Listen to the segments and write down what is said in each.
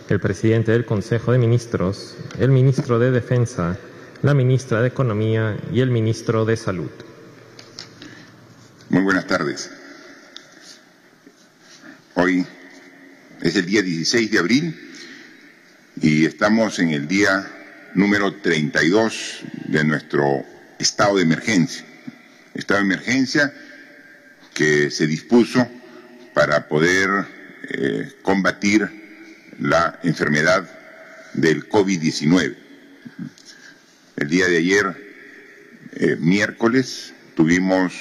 el presidente del Consejo de Ministros, el ministro de Defensa, la ministra de Economía y el ministro de Salud. Muy buenas tardes. Hoy es el día 16 de abril y estamos en el día número 32 de nuestro estado de emergencia. Estado de emergencia que se dispuso para poder combatir la enfermedad del COVID-19. El día de ayer, miércoles, tuvimos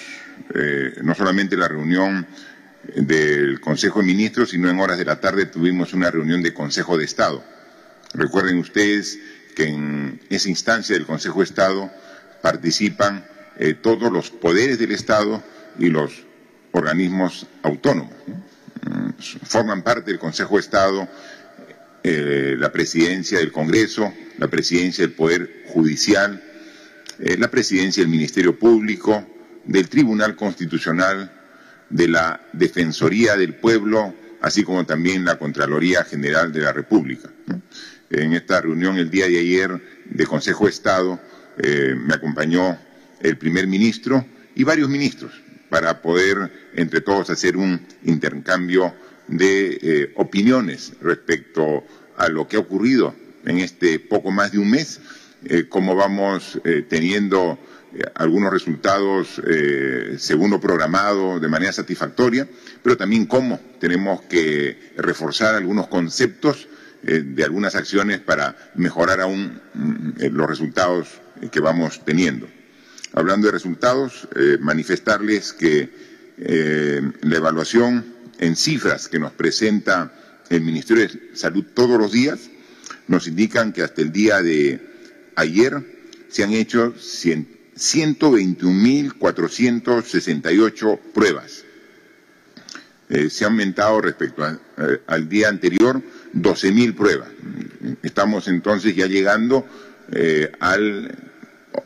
no solamente la reunión del Consejo de Ministros, sino en horas de la tarde tuvimos una reunión de Consejo de Estado. Recuerden ustedes que en esa instancia del Consejo de Estado participan todos los poderes del Estado y los organismos autónomos. Forman parte del Consejo de Estado la Presidencia del Congreso, la Presidencia del Poder Judicial, la Presidencia del Ministerio Público, del Tribunal Constitucional, de la Defensoría del Pueblo, así como también la Contraloría General de la República. En esta reunión el día de ayer de Consejo de Estado me acompañó el primer ministro y varios ministros para poder entre todos hacer un intercambio de opiniones respecto a lo que ha ocurrido en este poco más de un mes, cómo vamos teniendo algunos resultados según lo programado de manera satisfactoria, pero también cómo tenemos que reforzar algunos conceptos de algunas acciones para mejorar aún los resultados que vamos teniendo. Hablando de resultados, manifestarles que la evaluación en cifras que nos presenta el Ministerio de Salud todos los días nos indican que hasta el día de ayer se han hecho 121.468 pruebas. Se ha aumentado respecto al día anterior 12.000 pruebas. Estamos entonces ya llegando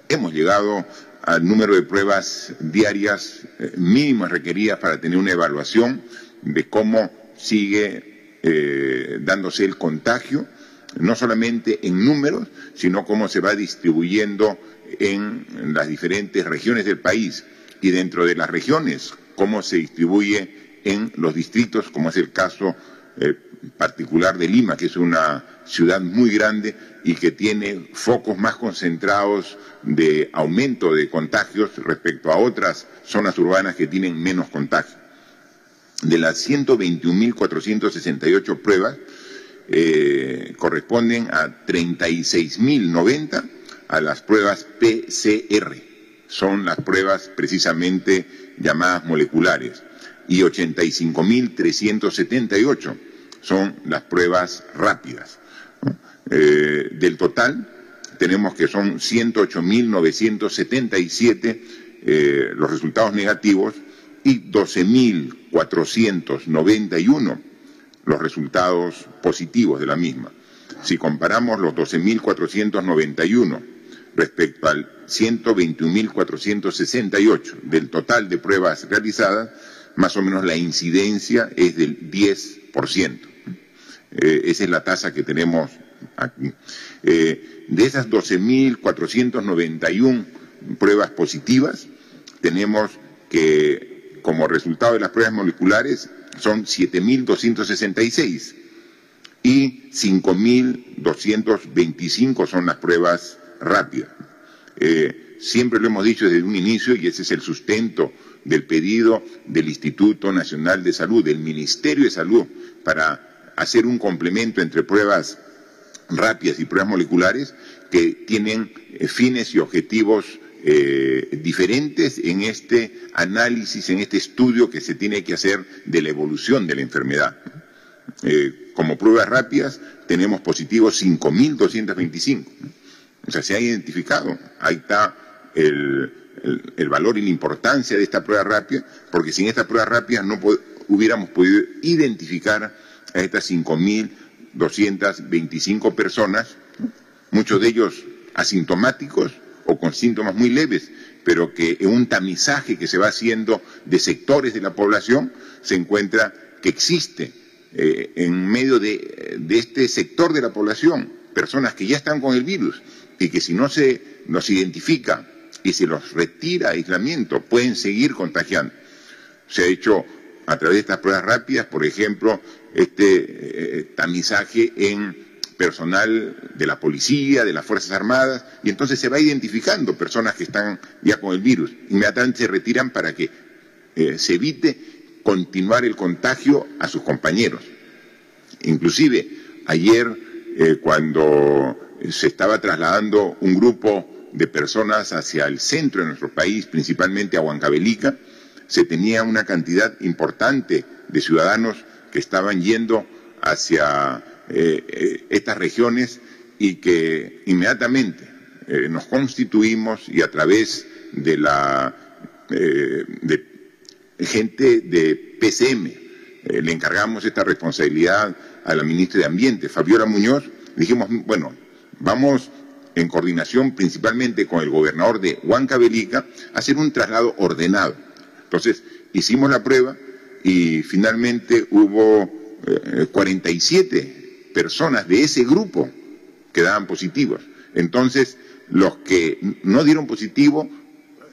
hemos llegado al número de pruebas diarias mínimas requeridas para tener una evaluación de cómo sigue dándose el contagio, no solamente en números, sino cómo se va distribuyendo en las diferentes regiones del país y dentro de las regiones, cómo se distribuye en los distritos, como es el caso particular de Lima, que es una ciudad muy grande y que tiene focos más concentrados de aumento de contagios respecto a otras zonas urbanas que tienen menos contagio. De las 121.468 pruebas, corresponden a 36.090 a las pruebas PCR, son las pruebas precisamente llamadas moleculares, y 85.378 son las pruebas rápidas. Del total, tenemos que son 108.977 los resultados negativos y 12.491 los resultados positivos de la misma. Si comparamos los 12.491 respecto al 121.468 del total de pruebas realizadas, más o menos la incidencia es del 10%. Esa es la tasa que tenemos aquí. De esas 12.491 pruebas positivas, tenemos que como resultado de las pruebas moleculares son 7.266 y 5.225 son las pruebas rápidas. Siempre lo hemos dicho desde un inicio, y ese es el sustento del pedido del Instituto Nacional de Salud, del Ministerio de Salud, para hacer un complemento entre pruebas rápidas y pruebas moleculares que tienen fines y objetivos diferentes en este análisis, en este estudio que se tiene que hacer de la evolución de la enfermedad. Como pruebas rápidas tenemos positivos 5.225. O sea, se ha identificado, ahí está el valor y la importancia de esta prueba rápida, porque sin esta prueba rápida no hubiéramos podido identificar a estas 5.225 personas, muchos de ellos asintomáticos o con síntomas muy leves, pero que en un tamizaje que se va haciendo de sectores de la población se encuentra que existe en medio de este sector de la población, personas que ya están con el virus y que si no se los identifica y se los retira a aislamiento, pueden seguir contagiando. Se ha hecho a través de estas pruebas rápidas, por ejemplo, tamizaje en personal de la policía, de las Fuerzas Armadas, y entonces se va identificando personas que están ya con el virus. Inmediatamente se retiran para que se evite continuar el contagio a sus compañeros. Inclusive, ayer, cuando se estaba trasladando un grupo de personas hacia el centro de nuestro país, principalmente a Huancavelica, se tenía una cantidad importante de ciudadanos que estaban yendo hacia estas regiones y que inmediatamente nos constituimos y a través de gente de PCM le encargamos esta responsabilidad a la ministra de Ambiente, Fabiola Muñoz. Dijimos, bueno, vamos en coordinación principalmente con el gobernador de Huancavelica a hacer un traslado ordenado. Entonces hicimos la prueba y finalmente hubo 47 personas de ese grupo que daban positivos. Entonces, los que no dieron positivo,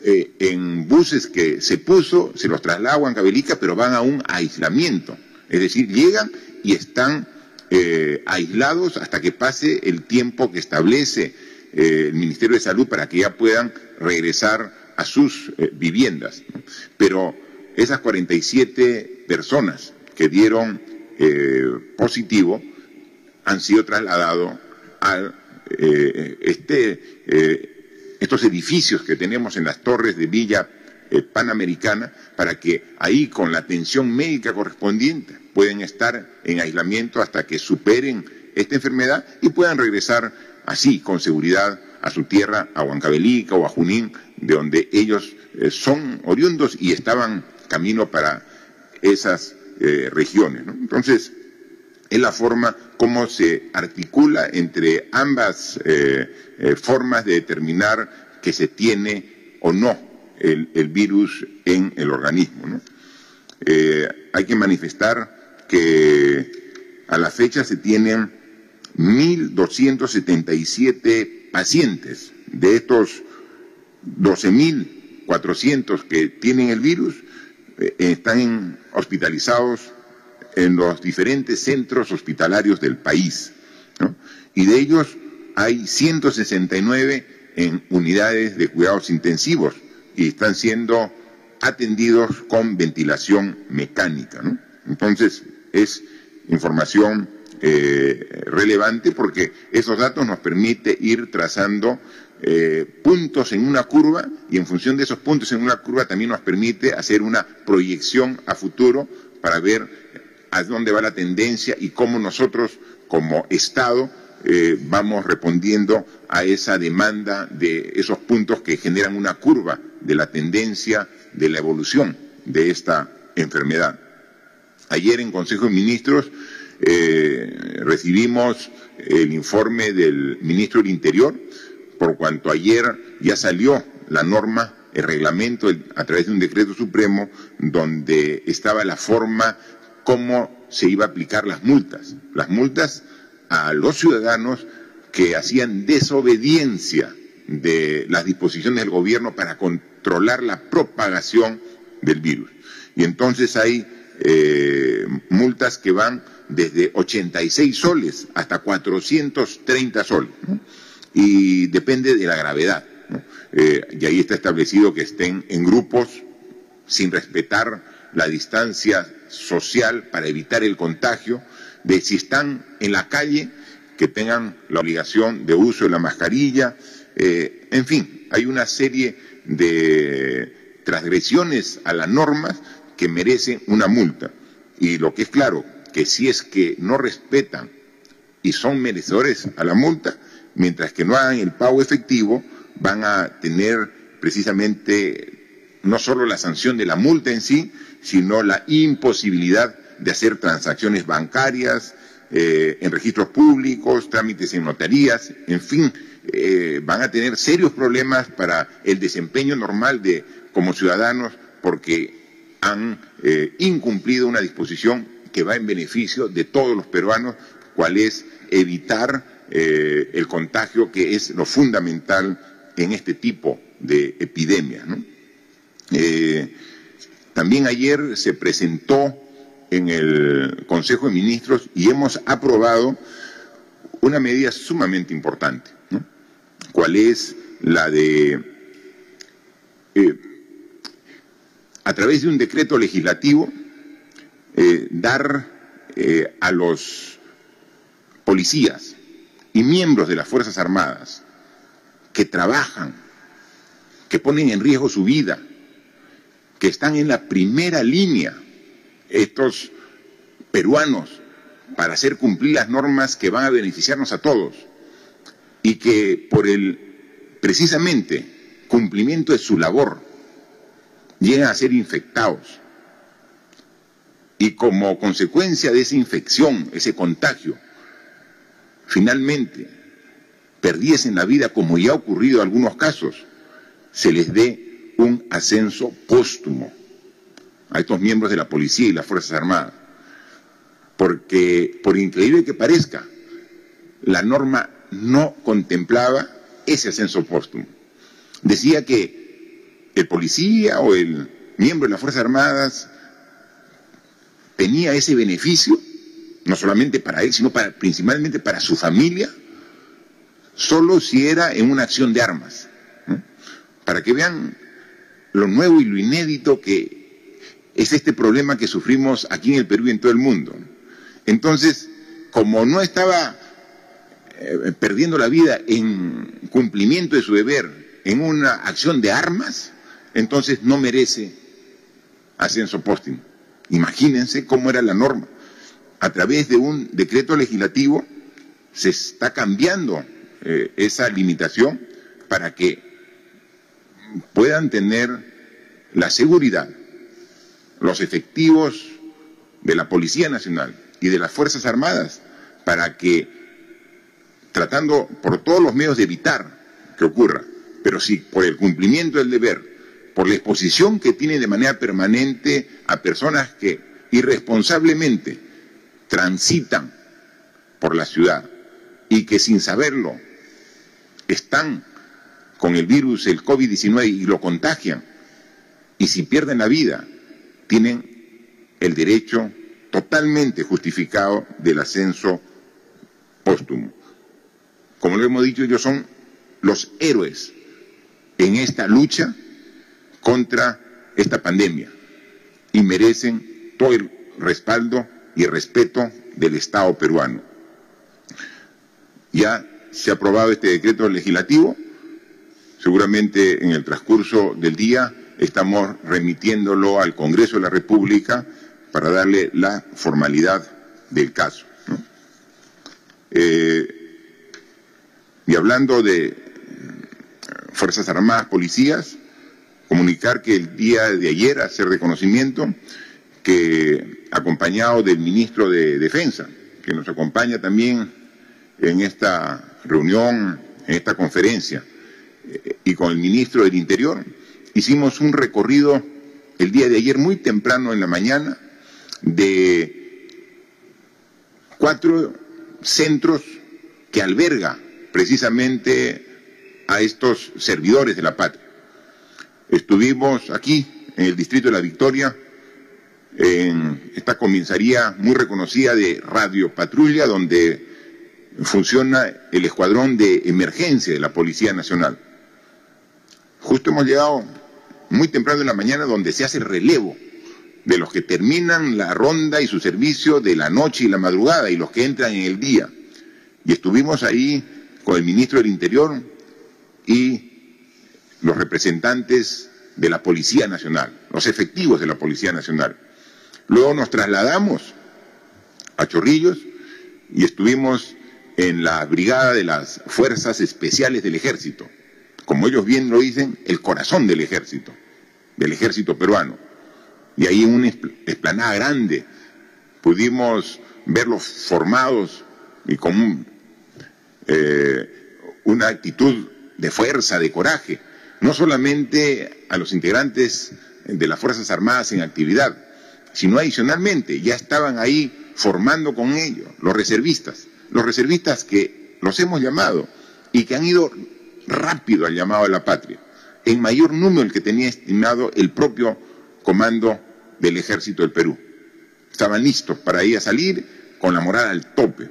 en buses que se puso, se los traslada a Huancavelica, pero van a un aislamiento. Es decir, llegan y están aislados hasta que pase el tiempo que establece el Ministerio de Salud para que ya puedan regresar a sus viviendas. Pero esas 47 personas que dieron positivo han sido trasladados a estos edificios que tenemos en las torres de Villa Panamericana, para que ahí con la atención médica correspondiente pueden estar en aislamiento hasta que superen esta enfermedad y puedan regresar así con seguridad a su tierra, a Huancavelica o a Junín, de donde ellos son oriundos y estaban camino para esas regiones, ¿no? Entonces, es la forma como se articula entre ambas formas de determinar que se tiene o no el virus en el organismo, ¿no? Hay que manifestar que a la fecha se tienen 1.277 pacientes. De estos 12.400 que tienen el virus, están hospitalizados en los diferentes centros hospitalarios del país, ¿no? Y de ellos hay 169 en unidades de cuidados intensivos y están siendo atendidos con ventilación mecánica, ¿no? Entonces, es información relevante porque esos datos nos permite ir trazando puntos en una curva, y en función de esos puntos en una curva también nos permite hacer una proyección a futuro para ver a dónde va la tendencia y cómo nosotros como Estado vamos respondiendo a esa demanda de esos puntos que generan una curva de la tendencia de la evolución de esta enfermedad. Ayer en Consejo de Ministros recibimos el informe del Ministro del Interior, por cuanto ayer ya salió la norma, el reglamento, a través de un decreto supremo, donde estaba la forma cómo se iba a aplicar las multas a los ciudadanos que hacían desobediencia de las disposiciones del gobierno para controlar la propagación del virus. Y entonces hay multas que van desde 86 soles hasta 430 soles, ¿no? Y depende de la gravedad, ¿no? Y ahí está establecido que estén en grupos sin respetar la distancia social para evitar el contagio, de si están en la calle, que tengan la obligación de uso de la mascarilla, en fin, hay una serie de transgresiones a las normas que merecen una multa. Y lo que es claro, que si es que no respetan y son merecedores a la multa, mientras que no hagan el pago efectivo, van a tener precisamente no solo la sanción de la multa en sí, sino la imposibilidad de hacer transacciones bancarias, en registros públicos, trámites en notarías, en fin, van a tener serios problemas para el desempeño normal como ciudadanos, porque han incumplido una disposición que va en beneficio de todos los peruanos, cual es evitar el contagio, que es lo fundamental en este tipo de epidemias, ¿no? También ayer se presentó en el Consejo de Ministros y hemos aprobado una medida sumamente importante, ¿no? Cual es la de, a través de un decreto legislativo, dar a los policías y miembros de las Fuerzas Armadas que trabajan, que ponen en riesgo su vida, que están en la primera línea, estos peruanos, para hacer cumplir las normas que van a beneficiarnos a todos, y que por el, precisamente, cumplimiento de su labor, llegan a ser infectados. Y como consecuencia de esa infección, ese contagio, finalmente perdiesen la vida, como ya ha ocurrido en algunos casos, se les dé un ascenso póstumo a estos miembros de la policía y las Fuerzas Armadas. Porque, por increíble que parezca, la norma no contemplaba ese ascenso póstumo. Decía que el policía o el miembro de las Fuerzas Armadas tenía ese beneficio, no solamente para él, sino principalmente para su familia, solo si era en una acción de armas, ¿no? Para que vean lo nuevo y lo inédito que es este problema que sufrimos aquí en el Perú y en todo el mundo. Entonces, como no estaba perdiendo la vida en cumplimiento de su deber en una acción de armas, entonces no merece ascenso póstumo. Imagínense cómo era la norma. A través de un decreto legislativo se está cambiando esa limitación para que puedan tener la seguridad los efectivos de la Policía Nacional y de las Fuerzas Armadas, para que, tratando por todos los medios de evitar que ocurra, pero sí por el cumplimiento del deber, por la exposición que tienen de manera permanente a personas que irresponsablemente transitan por la ciudad y que sin saberlo están con el virus, el COVID-19, y lo contagian, y si pierden la vida, tienen el derecho totalmente justificado del ascenso póstumo. Como lo hemos dicho, ellos son los héroes en esta lucha contra esta pandemia y merecen todo el respaldo y el respeto del Estado peruano. Ya se ha aprobado este decreto legislativo, seguramente en el transcurso del día estamos remitiéndolo al Congreso de la República para darle la formalidad del caso, ¿no? Y hablando de Fuerzas Armadas, policías, comunicar que el día de ayer, hacer de conocimiento, que acompañado del ministro de Defensa, que nos acompaña también en esta reunión, en esta conferencia, y con el ministro del Interior, hicimos un recorrido el día de ayer muy temprano en la mañana de 4 centros que alberga precisamente a estos servidores de la patria. Estuvimos aquí en el distrito de La Victoria, en esta comisaría muy reconocida de Radio Patrulla, donde funciona el escuadrón de emergencia de la Policía Nacional. Justo hemos llegado muy temprano en la mañana, donde se hace el relevo de los que terminan la ronda y su servicio de la noche y la madrugada, y los que entran en el día. Y estuvimos ahí con el ministro del Interior y los representantes de la Policía Nacional, los efectivos de la Policía Nacional. Luego nos trasladamos a Chorrillos y estuvimos en la brigada de las Fuerzas Especiales del Ejército, como ellos bien lo dicen, el corazón del ejército peruano. Y ahí en una explanada grande pudimos verlos formados y con una actitud de fuerza, de coraje, no solamente a los integrantes de las Fuerzas Armadas en actividad, sino adicionalmente ya estaban ahí formando con ellos los reservistas que los hemos llamado y que han ido rápido al llamado a la patria, en mayor número del que tenía estimado el propio comando del Ejército del Perú. Estaban listos para ir a salir con la moral al tope.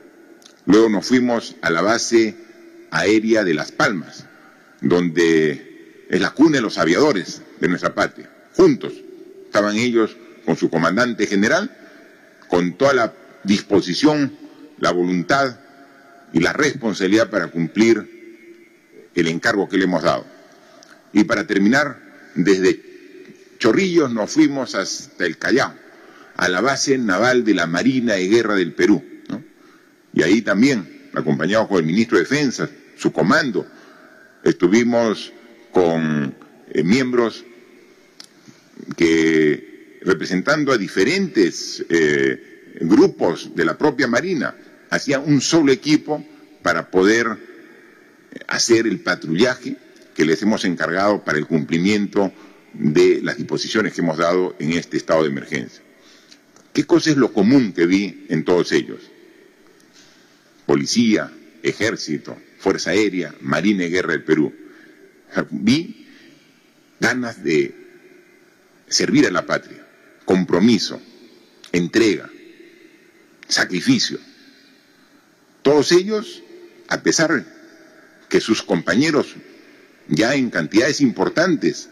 Luego nos fuimos a la base aérea de Las Palmas, donde es la cuna de los aviadores de nuestra patria. Juntos estaban ellos con su comandante general, con toda la disposición, la voluntad y la responsabilidad para cumplir el encargo que le hemos dado. Y para terminar, desde Chorrillos nos fuimos hasta el Callao, a la base naval de la Marina de Guerra del Perú, ¿no? Y ahí también, acompañados con el ministro de Defensa, su comando, estuvimos con miembros que, representando a diferentes grupos de la propia Marina, hacían un solo equipo para poder hacer el patrullaje que les hemos encargado para el cumplimiento de las disposiciones que hemos dado en este estado de emergencia. ¿Qué cosa es lo común que vi en todos ellos? Policía, Ejército, Fuerza Aérea, Marina y Guerra del Perú. Vi ganas de servir a la patria, compromiso, entrega, sacrificio. Todos ellos, a pesar que sus compañeros ya en cantidades importantes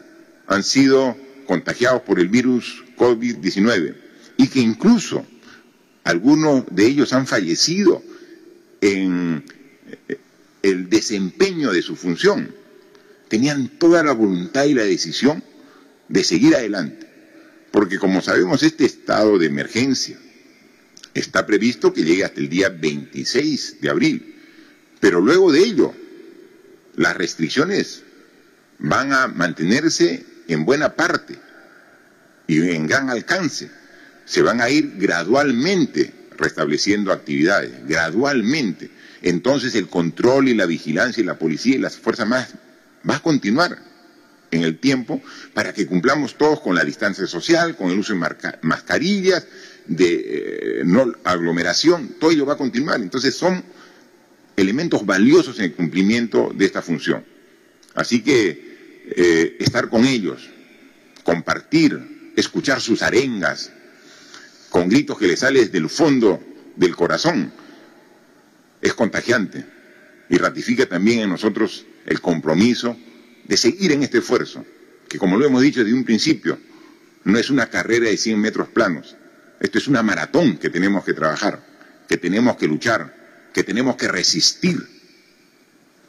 han sido contagiados por el virus COVID-19 y que incluso algunos de ellos han fallecido en el desempeño de su función, tenían toda la voluntad y la decisión de seguir adelante, porque como sabemos este estado de emergencia está previsto que llegue hasta el día 26 de abril, pero luego de ello las restricciones van a mantenerse en buena parte y en gran alcance. Se van a ir gradualmente restableciendo actividades, gradualmente. Entonces el control y la vigilancia y la policía y las fuerzas más va a continuar en el tiempo para que cumplamos todos con la distancia social, con el uso de mascarillas, de no aglomeración, todo ello va a continuar. Entonces son elementos valiosos en el cumplimiento de esta función. Así que estar con ellos, compartir, escuchar sus arengas, con gritos que les salen desde el fondo del corazón, es contagiante y ratifica también en nosotros el compromiso de seguir en este esfuerzo, que como lo hemos dicho desde un principio, no es una carrera de 100 metros planos, esto es una maratón que tenemos que trabajar, que tenemos que luchar, que tenemos que resistir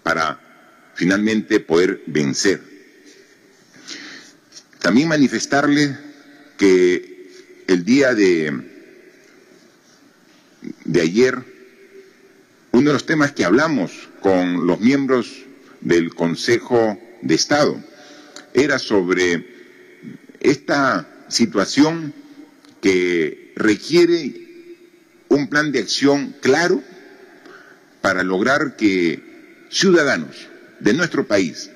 para finalmente poder vencer. También manifestarles que el día de ayer, uno de los temas que hablamos con los miembros del Consejo de Estado era sobre esta situación que requiere un plan de acción claro para lograr que ciudadanos de nuestro país,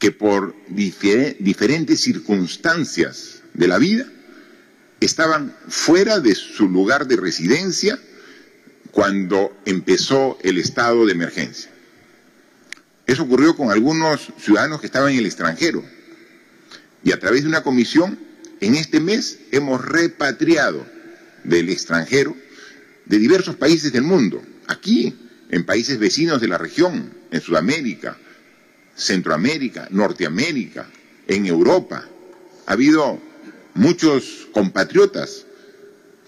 que por diferentes circunstancias de la vida estaban fuera de su lugar de residencia cuando empezó el estado de emergencia. Eso ocurrió con algunos ciudadanos que estaban en el extranjero y a través de una comisión en este mes hemos repatriado del extranjero de diversos países del mundo, aquí en países vecinos de la región, en Sudamérica, Centroamérica, Norteamérica, en Europa. Ha habido muchos compatriotas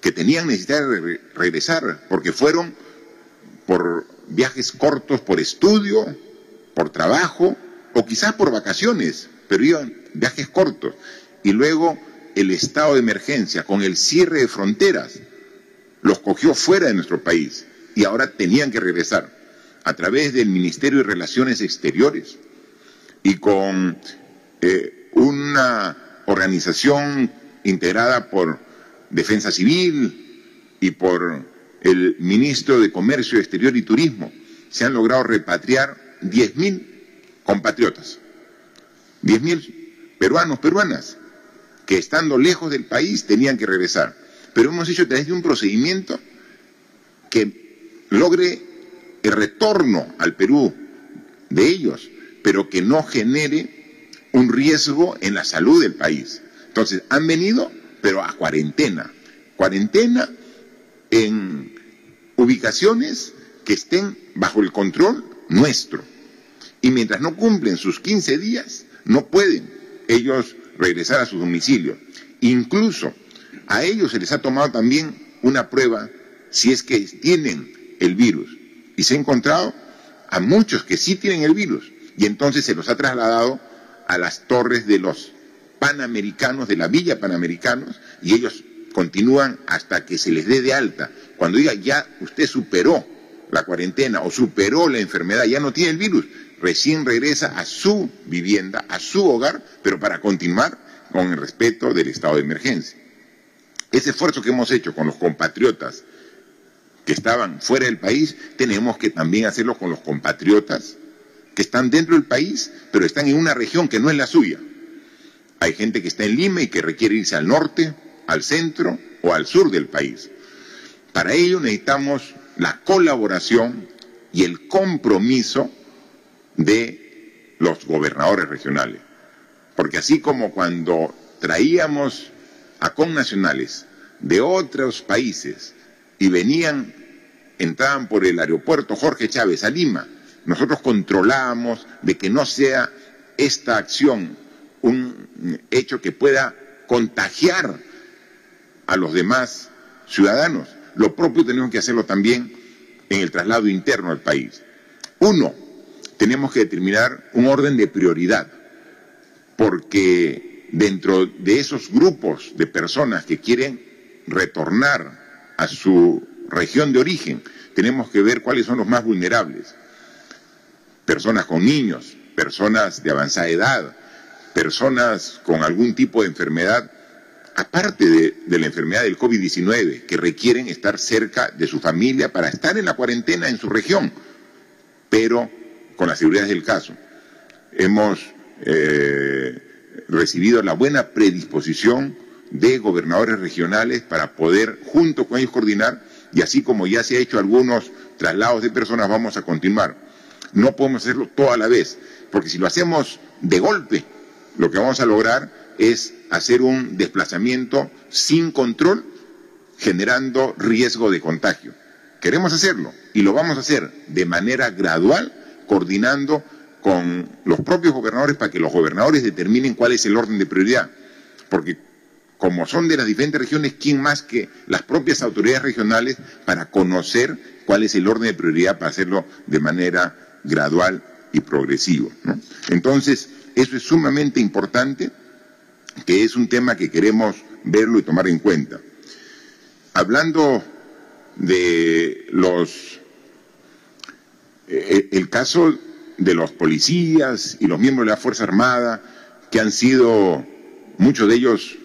que tenían necesidad de regresar porque fueron por viajes cortos, por estudio, por trabajo o quizás por vacaciones, pero iban viajes cortos. Y luego el estado de emergencia con el cierre de fronteras los cogió fuera de nuestro país y ahora tenían que regresar a través del Ministerio de Relaciones Exteriores y con una organización integrada por Defensa Civil y por el Ministro de Comercio Exterior y Turismo. Se han logrado repatriar 10.000 compatriotas, 10.000 peruanos, peruanas, que estando lejos del país tenían que regresar. Pero hemos hecho a través de un procedimiento que logre el retorno al Perú de ellos, pero que no genere un riesgo en la salud del país. Entonces, han venido, pero a cuarentena. Cuarentena en ubicaciones que estén bajo el control nuestro. Y mientras no cumplen sus 15 días, no pueden ellos regresar a sus domicilios. Incluso a ellos se les ha tomado también una prueba si es que tienen el virus. Y se ha encontrado a muchos que sí tienen el virus. Y entonces se los ha trasladado a las torres de los Panamericanos, de la Villa Panamericanos, y ellos continúan hasta que se les dé de alta. Cuando diga ya usted superó la cuarentena o superó la enfermedad, ya no tiene el virus, recién regresa a su vivienda, a su hogar, pero para continuar con el respeto del estado de emergencia. Ese esfuerzo que hemos hecho con los compatriotas que estaban fuera del país, tenemos que también hacerlo con los compatriotas que están dentro del país, pero están en una región que no es la suya. Hay gente que está en Lima y que requiere irse al norte, al centro o al sur del país. Para ello necesitamos la colaboración y el compromiso de los gobernadores regionales. Porque así como cuando traíamos a connacionales de otros países y entraban por el aeropuerto Jorge Chávez a Lima, nosotros controlábamos de que no sea esta acción un hecho que pueda contagiar a los demás ciudadanos. Lo propio tenemos que hacerlo también en el traslado interno al país. Uno, tenemos que determinar un orden de prioridad, porque dentro de esos grupos de personas que quieren retornar a su región de origen, tenemos que ver cuáles son los más vulnerables. Personas con niños, personas de avanzada edad, personas con algún tipo de enfermedad, aparte de la enfermedad del COVID-19, que requieren estar cerca de su familia para estar en la cuarentena en su región, pero con la seguridad del caso. Hemos recibido la buena predisposición de gobernadores regionales para poder junto con ellos coordinar, y así como ya se ha hecho algunos traslados de personas, vamos a continuar. No podemos hacerlo todo a la vez, porque si lo hacemos de golpe, lo que vamos a lograr es hacer un desplazamiento sin control, generando riesgo de contagio. Queremos hacerlo y lo vamos a hacer de manera gradual, coordinando con los propios gobernadores para que los gobernadores determinen cuál es el orden de prioridad. Porque como son de las diferentes regiones, ¿quién más que las propias autoridades regionales para conocer cuál es el orden de prioridad para hacerlo de manera gradual y progresivo, ¿no? Entonces, eso es sumamente importante, que es un tema que queremos verlo y tomar en cuenta. Hablando de el caso de los policías y los miembros de la Fuerza Armada, que han sido, muchos de ellos,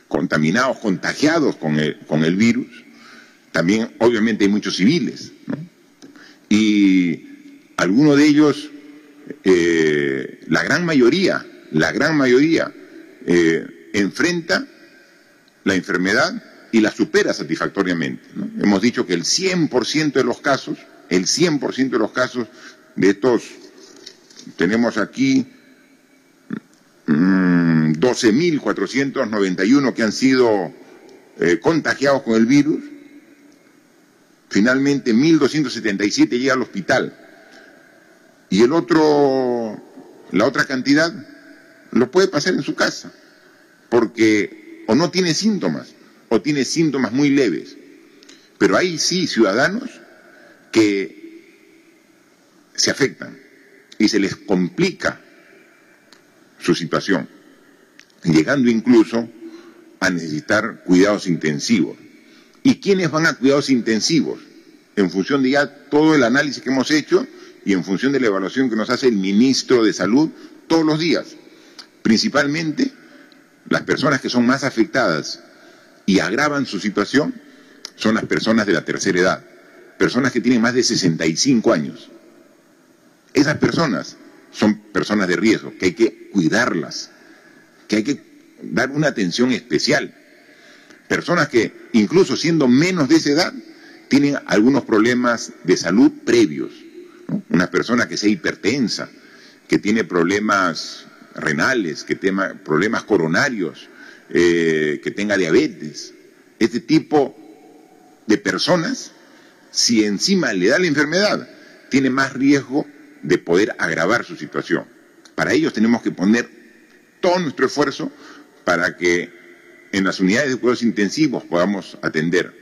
contaminados, contagiados con el virus, también obviamente hay muchos civiles, ¿no? Y algunos de ellos, la gran mayoría, enfrenta la enfermedad y la supera satisfactoriamente, ¿no? Hemos dicho que el 100% de los casos de estos, tenemos aquí 12.491 que han sido contagiados con el virus, finalmente 1.277 llega al hospital. Y la otra cantidad lo puede pasar en su casa, porque o no tiene síntomas, o tiene síntomas muy leves. Pero hay sí ciudadanos que se afectan y se les complica su situación, llegando incluso a necesitar cuidados intensivos. ¿Y quiénes van a cuidados intensivos? En función de ya todo el análisis que hemos hecho y en función de la evaluación que nos hace el ministro de Salud todos los días. Principalmente, las personas que son más afectadas y agravan su situación son las personas de la tercera edad, personas que tienen más de 65 años. Esas personas son personas de riesgo, que hay que cuidarlas, que hay que dar una atención especial. Personas que, incluso siendo menos de esa edad, tienen algunos problemas de salud previos, ¿no? Una persona que sea hipertensa, que tiene problemas renales, que tenga problemas coronarios, que tenga diabetes. Este tipo de personas, si encima le da la enfermedad, tiene más riesgo de poder agravar su situación. Para ellos tenemos que poner todo nuestro esfuerzo para que en las unidades de cuidados intensivos podamos atender.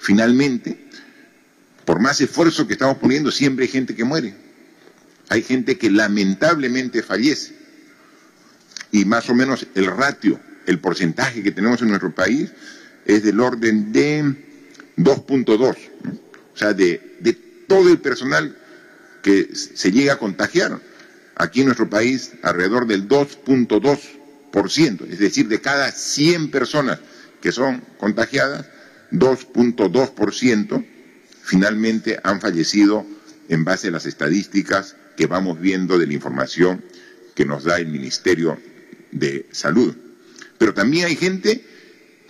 Finalmente, por más esfuerzo que estamos poniendo, siempre hay gente que muere. Hay gente que lamentablemente fallece. Y más o menos el ratio, el porcentaje que tenemos en nuestro país es del orden de 2.2, ¿no? O sea, de todo el personal que se llega a contagiar, aquí en nuestro país alrededor del 2.2%, es decir, de cada 100 personas que son contagiadas, 2.2% finalmente han fallecido en base a las estadísticas que vamos viendo de la información que nos da el Ministerio de Salud. Pero también hay gente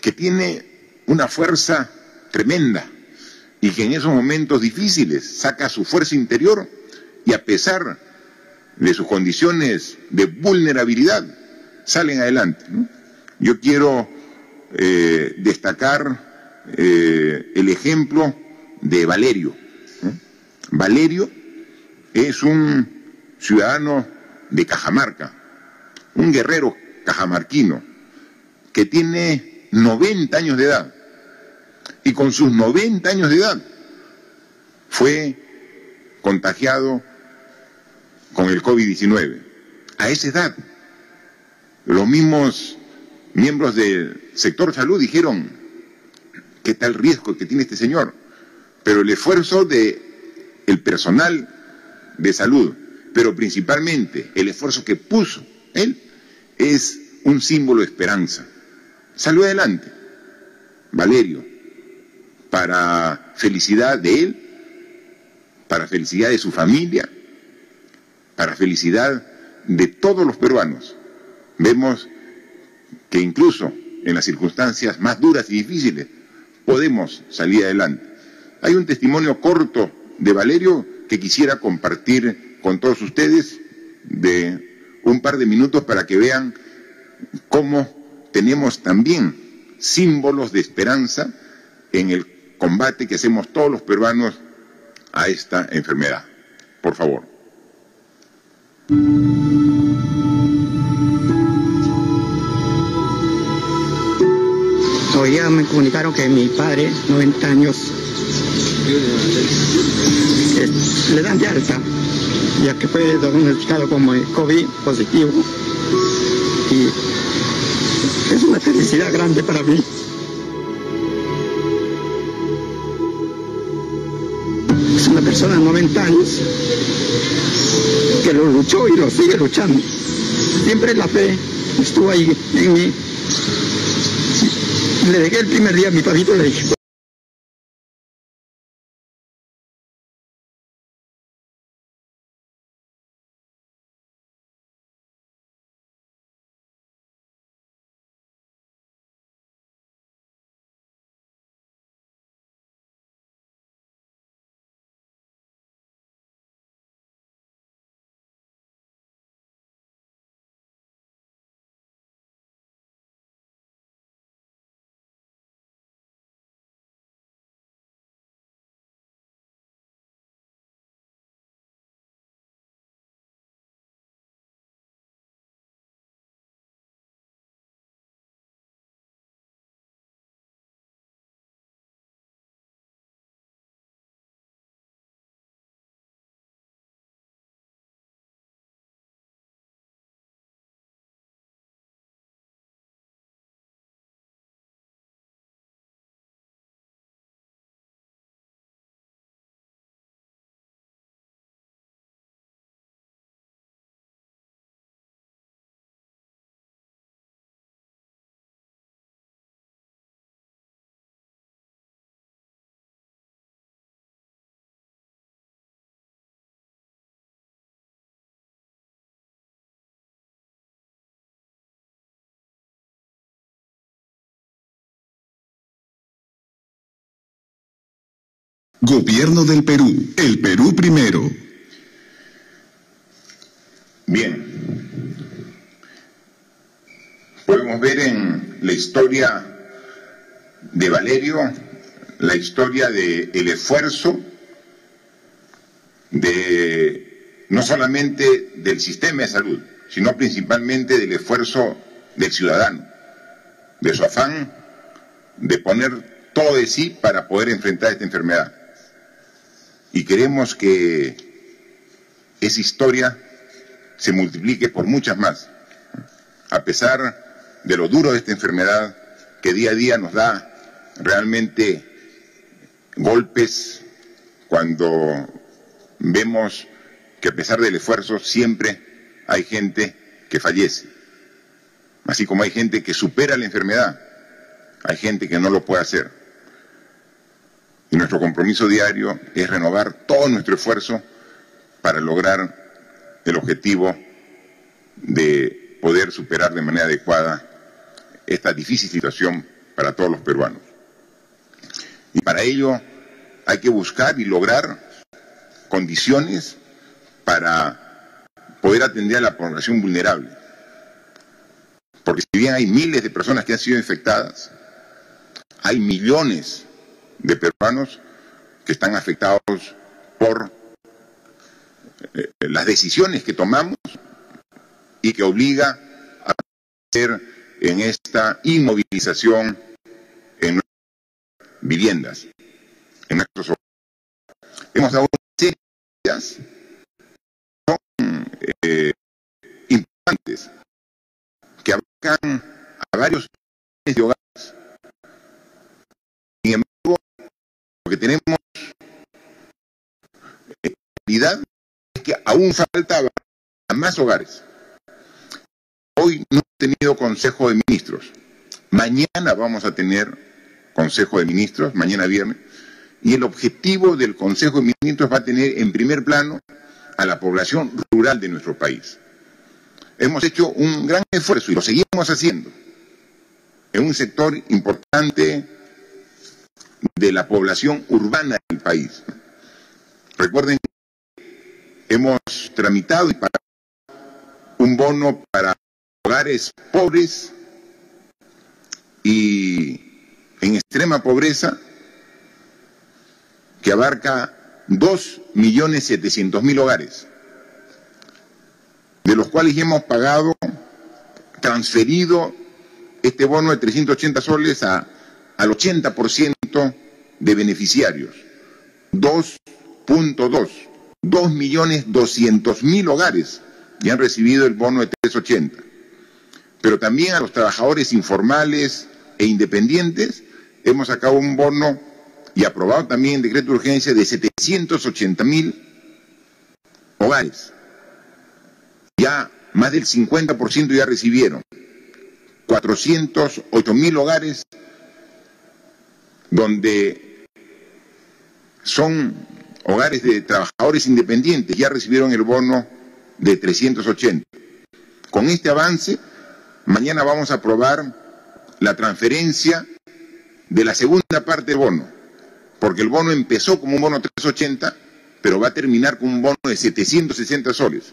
que tiene una fuerza tremenda y que en esos momentos difíciles saca su fuerza interior y a pesar de sus condiciones de vulnerabilidad salen adelante, ¿no? Yo quiero destacar el ejemplo de Valerio, ¿no? Valerio es un ciudadano de Cajamarca, un guerrero cajamarquino que tiene 90 años de edad y con sus 90 años de edad fue contagiado con el COVID-19. A esa edad, los mismos miembros del sector salud dijeron, ¿qué tal riesgo que tiene este señor? Pero el esfuerzo del personal de salud, pero principalmente el esfuerzo que puso él, es un símbolo de esperanza. Salió adelante, Valerio, para felicidad de él, para felicidad de su familia, para felicidad de todos los peruanos. Vemos que incluso en las circunstancias más duras y difíciles podemos salir adelante. Hay un testimonio corto de Valerio que quisiera compartir con todos ustedes de un par de minutos para que vean cómo tenemos también símbolos de esperanza en el combate que hacemos todos los peruanos a esta enfermedad. Por favor. Hoy ya me comunicaron que mi padre, 90 años, le dan de alta, ya que fue diagnosticado como COVID positivo. Y es una felicidad grande para mí. Es una persona de 90 años que lo luchó y lo sigue luchando. Siempre la fe estuvo ahí en mí. Le dejé el primer día a mi papito, le dije, Gobierno del Perú. El Perú primero. Bien. Podemos ver en la historia de Valerio, la historia del esfuerzo no solamente del sistema de salud, sino principalmente del esfuerzo del ciudadano, de su afán de poner todo de sí para poder enfrentar esta enfermedad. Y queremos que esa historia se multiplique por muchas más, a pesar de lo duro de esta enfermedad que día a día nos da realmente golpes cuando vemos que a pesar del esfuerzo siempre hay gente que fallece. Así como hay gente que supera la enfermedad, hay gente que no lo puede hacer. Y nuestro compromiso diario es renovar todo nuestro esfuerzo para lograr el objetivo de poder superar de manera adecuada esta difícil situación para todos los peruanos. Y para ello hay que buscar y lograr condiciones para poder atender a la población vulnerable. Porque si bien hay miles de personas que han sido infectadas, hay millones de peruanos que están afectados por las decisiones que tomamos y que obliga a hacer en esta inmovilización en nuestras viviendas, en nuestros hogares. Hemos dado unas medidas que son importantes, que abarcan a varios millones de hogares. Sin embargo, lo que tenemos en realidad es que aún falta a más hogares. Hoy no hemos tenido Consejo de Ministros. Mañana vamos a tener Consejo de Ministros, mañana viernes, y el objetivo del Consejo de Ministros va a tener en primer plano a la población rural de nuestro país. Hemos hecho un gran esfuerzo y lo seguimos haciendo en un sector importante de la población urbana del país. Recuerden que hemos tramitado y pagado un bono para hogares pobres y en extrema pobreza que abarca 2.700.000 hogares, de los cuales hemos pagado, transferido este bono de 380 soles al 80% de beneficiarios, 2.200.000 hogares ya han recibido el bono de 380. Pero también a los trabajadores informales e independientes hemos sacado un bono y aprobado también en decreto de urgencia de 780.000 hogares. Ya más del 50% ya recibieron. 408.000 hogares donde son hogares de trabajadores independientes ya recibieron el bono de 380. Con este avance, mañana vamos a aprobar la transferencia de la segunda parte del bono, porque el bono empezó como un bono 380, pero va a terminar con un bono de 760 soles.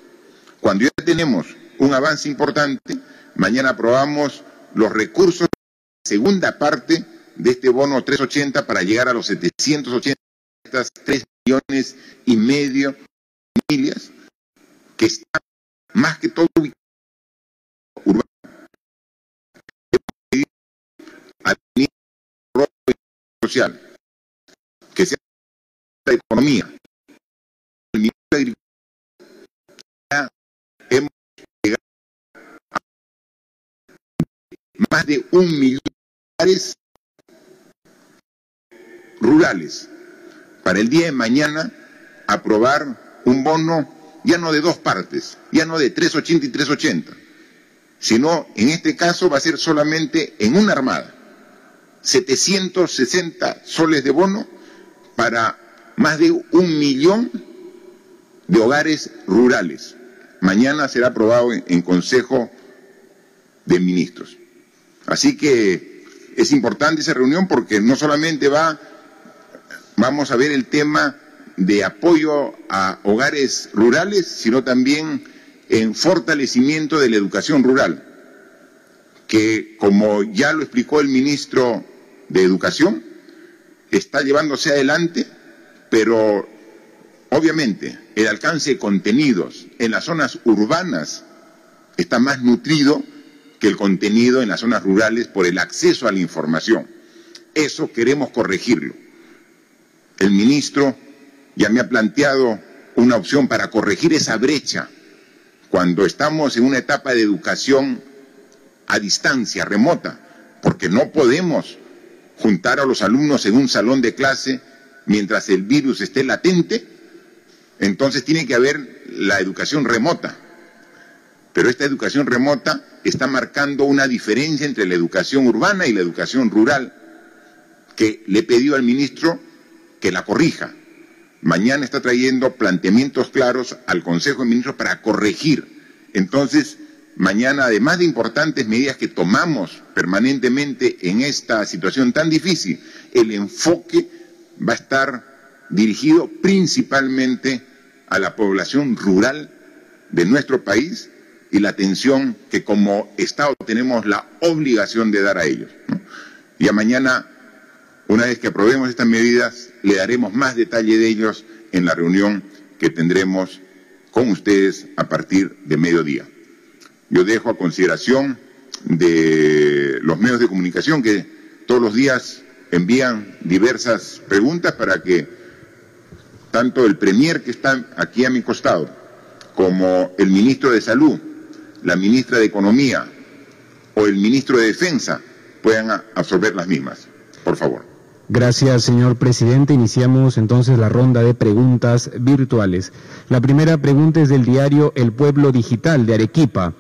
Cuando ya tenemos un avance importante, mañana aprobamos los recursos de la segunda parte de este bono 380 para llegar a los 780, estas 3,5 millones de familias que están más que todo ubicadas urbanas. Al ministro de Desarrollo Social, que sea la economía, el ministro de Agricultura, ya hemos llegado a más de 1 millón de hogares rurales para el día de mañana aprobar un bono ya no de dos partes, ya no de 380 y 380, sino en este caso va a ser solamente en una armada, 760 soles de bono para más de 1 millón de hogares rurales. Mañana será aprobado en Consejo de Ministros. Así que es importante esa reunión porque no solamente va vamos a ver el tema de apoyo a hogares rurales, sino también en fortalecimiento de la educación rural, que, como ya lo explicó el ministro de Educación, está llevándose adelante, pero obviamente el alcance de contenidos en las zonas urbanas está más nutrido que el contenido en las zonas rurales por el acceso a la información. Eso queremos corregirlo. El ministro ya me ha planteado una opción para corregir esa brecha cuando estamos en una etapa de educación a distancia, remota, porque no podemos juntar a los alumnos en un salón de clase mientras el virus esté latente. Entonces tiene que haber la educación remota. Pero esta educación remota está marcando una diferencia entre la educación urbana y la educación rural, que le he pedido al ministro que la corrija. Mañana está trayendo planteamientos claros al Consejo de Ministros para corregir. Entonces, mañana, además de importantes medidas que tomamos permanentemente en esta situación tan difícil, el enfoque va a estar dirigido principalmente a la población rural de nuestro país y la atención que como Estado tenemos la obligación de dar a ellos, ¿no? Ya mañana, una vez que aprobemos estas medidas, le daremos más detalle de ellos en la reunión que tendremos con ustedes a partir de mediodía. Yo dejo a consideración de los medios de comunicación que todos los días envían diversas preguntas para que tanto el premier que está aquí a mi costado, como el ministro de Salud, la ministra de Economía o el ministro de Defensa puedan absorber las mismas. Por favor. Gracias, señor presidente. Iniciamos entonces la ronda de preguntas virtuales. La primera pregunta es del diario El Pueblo Digital de Arequipa.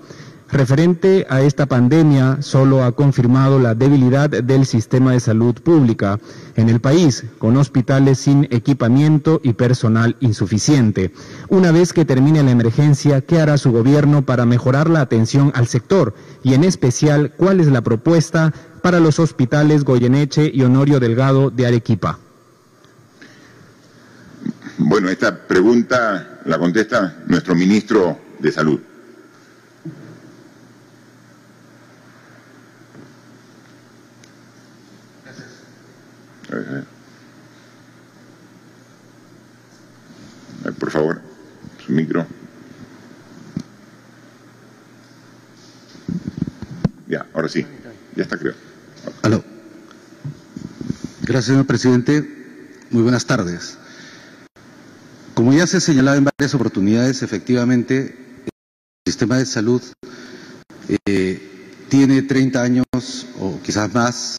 Referente a esta pandemia, solo ha confirmado la debilidad del sistema de salud pública en el país, con hospitales sin equipamiento y personal insuficiente. Una vez que termine la emergencia, ¿qué hará su gobierno para mejorar la atención al sector? Y en especial, ¿cuál es la propuesta para los hospitales Goyeneche y Honorio Delgado de Arequipa? Bueno, esta pregunta la contesta nuestro ministro de Salud. Por favor, su micro. Ya, ahora sí, ya está, creo. Aló. Gracias, señor presidente. Muy buenas tardes. Como ya se ha señalado en varias oportunidades, efectivamente, el sistema de salud tiene 30 años o quizás más.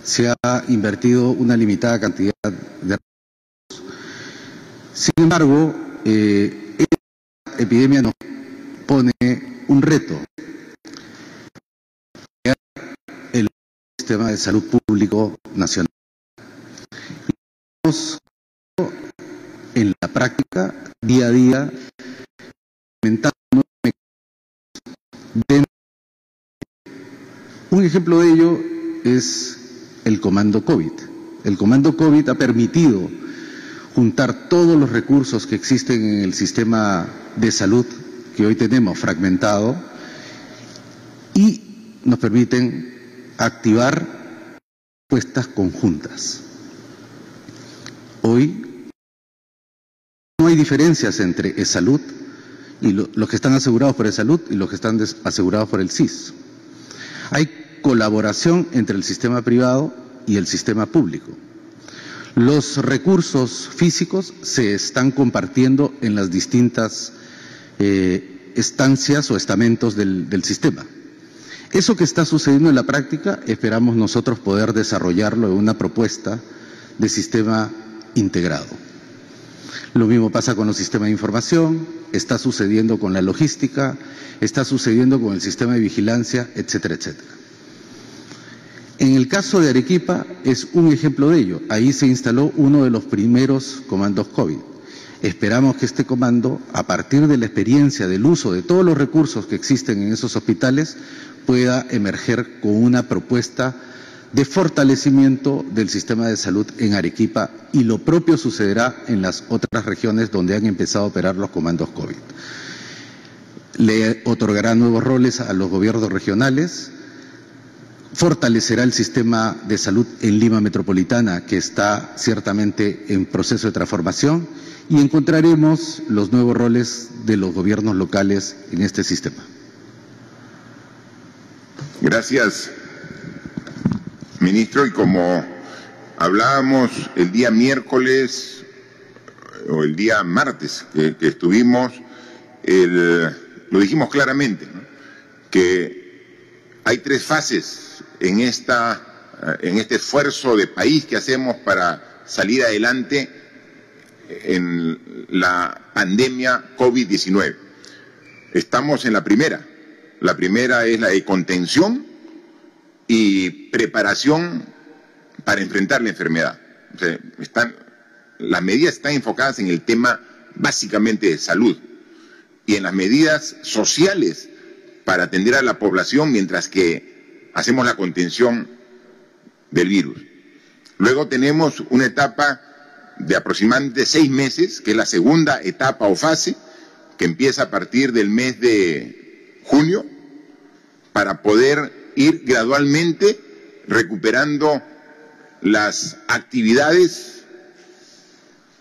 Se ha invertido una limitada cantidad de recursos. Sin embargo, esta epidemia nos pone un reto: el sistema de salud público nacional. Y estamos en la práctica, día a día, implementando nuevos mecanismos. Un ejemplo de ello es el Comando COVID. El Comando COVID ha permitido juntar todos los recursos que existen en el sistema de salud que hoy tenemos fragmentado y nos permiten activar respuestas conjuntas. Hoy no hay diferencias entre salud y los que están asegurados por salud y los que están asegurados por el SIS. Hay colaboración entre el sistema privado y el sistema público. Los recursos físicos se están compartiendo en las distintas estancias o estamentos del sistema. Eso que está sucediendo en la práctica, esperamos nosotros poder desarrollarlo en una propuesta de sistema integrado. Lo mismo pasa con los sistemas de información, está sucediendo con la logística, está sucediendo con el sistema de vigilancia, etcétera, etcétera. En el caso de Arequipa es un ejemplo de ello. Ahí se instaló uno de los primeros comandos COVID. Esperamos que este comando, a partir de la experiencia del uso de todos los recursos que existen en esos hospitales, pueda emerger con una propuesta de fortalecimiento del sistema de salud en Arequipa, y lo propio sucederá en las otras regiones donde han empezado a operar los comandos COVID. Le otorgará nuevos roles a los gobiernos regionales, fortalecerá el sistema de salud en Lima Metropolitana, que está ciertamente en proceso de transformación, y encontraremos los nuevos roles de los gobiernos locales en este sistema. Gracias, ministro. Y como hablábamos el día miércoles o el día martes que estuvimos, lo dijimos claramente, ¿no?, que hay 3 fases en este esfuerzo de país que hacemos para salir adelante en la pandemia COVID-19. Estamos en la primera. La primera es la de contención y preparación para enfrentar la enfermedad. O sea, las medidas están enfocadas en el tema básicamente de salud y en las medidas sociales para atender a la población mientras que hacemos la contención del virus. Luego tenemos una etapa de aproximadamente 6 meses, que es la segunda etapa o fase, que empieza a partir del mes de junio, para poder ir gradualmente recuperando las actividades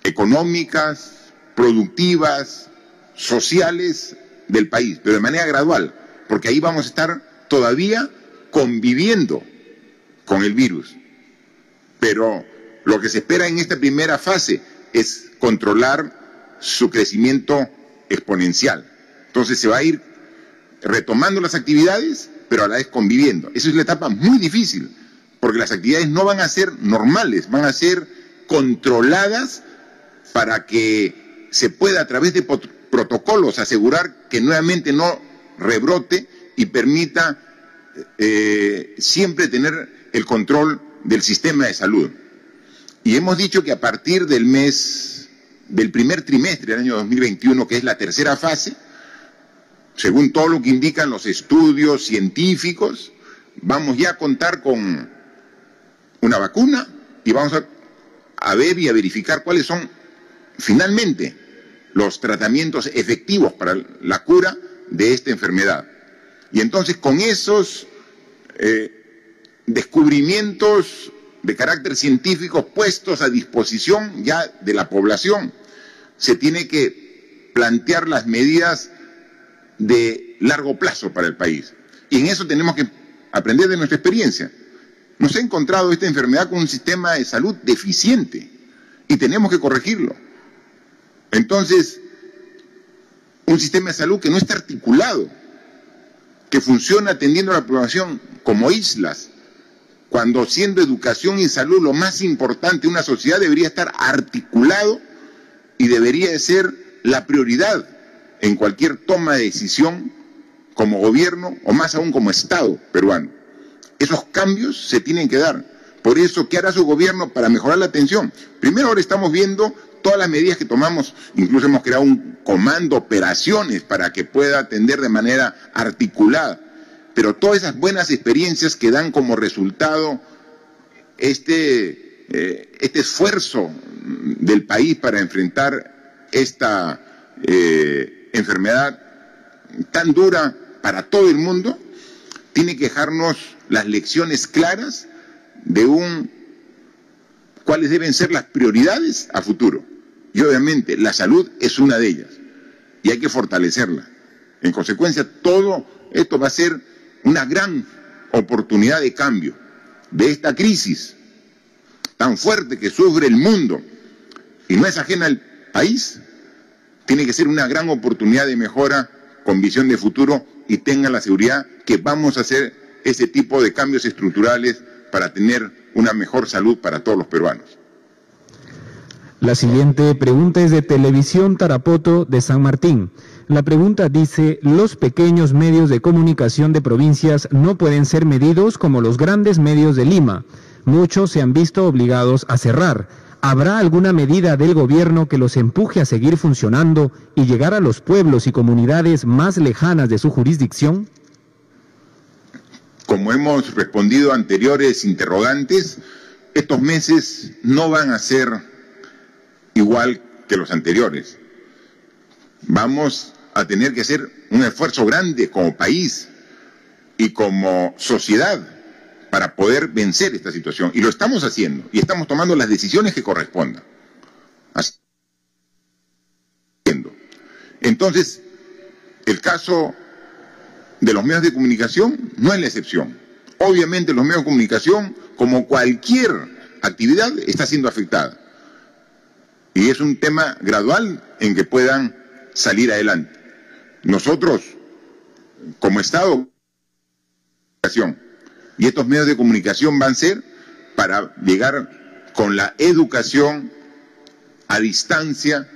económicas, productivas, sociales del país, pero de manera gradual, porque ahí vamos a estar todavía conviviendo con el virus. Pero lo que se espera en esta primera fase es controlar su crecimiento exponencial. Entonces se va a ir retomando las actividades, pero a la vez conviviendo. Esa es la etapa muy difícil, porque las actividades no van a ser normales, van a ser controladas para que se pueda, a través de protocolos, asegurar que nuevamente no rebrote y permita siempre tener el control del sistema de salud. Y hemos dicho que a partir del primer trimestre del año 2021, que es la tercera fase, según todo lo que indican los estudios científicos, vamos ya a contar con una vacuna y vamos a ver y a verificar cuáles son finalmente los tratamientos efectivos para la cura de esta enfermedad. Y entonces, con esos descubrimientos de carácter científico puestos a disposición ya de la población, se tiene que plantear las medidas de largo plazo para el país. Y en eso tenemos que aprender de nuestra experiencia. Nos ha encontrado esta enfermedad con un sistema de salud deficiente y tenemos que corregirlo. Entonces, un sistema de salud que no está articulado, que funciona atendiendo a la población como islas, cuando siendo educación y salud lo más importante de una sociedad, debería estar articulado y debería de ser la prioridad en cualquier toma de decisión como gobierno o más aún como Estado peruano. Esos cambios se tienen que dar. Por eso, ¿qué hará su gobierno para mejorar la atención? Primero, ahora estamos viendo todas las medidas que tomamos, incluso hemos creado un comando operaciones para que pueda atender de manera articulada. Pero todas esas buenas experiencias que dan como resultado este esfuerzo del país para enfrentar esta enfermedad tan dura para todo el mundo, tiene que dejarnos las lecciones claras de cuáles deben ser las prioridades a futuro. Y obviamente la salud es una de ellas y hay que fortalecerla. En consecuencia, todo esto va a ser una gran oportunidad de cambio de esta crisis tan fuerte que sufre el mundo y no es ajena al país. Tiene que ser una gran oportunidad de mejora con visión de futuro, y tengan la seguridad que vamos a hacer ese tipo de cambios estructurales para tener una mejor salud para todos los peruanos. La siguiente pregunta es de Televisión Tarapoto de San Martín. La pregunta dice: los pequeños medios de comunicación de provincias no pueden ser medidos como los grandes medios de Lima. Muchos se han visto obligados a cerrar. ¿Habrá alguna medida del gobierno que los empuje a seguir funcionando y llegar a los pueblos y comunidades más lejanas de su jurisdicción? como hemos respondido a anteriores interrogantes, estos meses no van a ser igual que los anteriores. Vamos a tener que hacer un esfuerzo grande como país y como sociedad para poder vencer esta situación. Y lo estamos haciendo, y estamos tomando las decisiones que correspondan. Entonces, el caso de los medios de comunicación no es la excepción. Obviamente los medios de comunicación, como cualquier actividad, está siendo afectada. Y es un tema gradual en que puedan salir adelante. Nosotros, como Estado, y estos medios de comunicación van a ser para llegar con la educación a distancia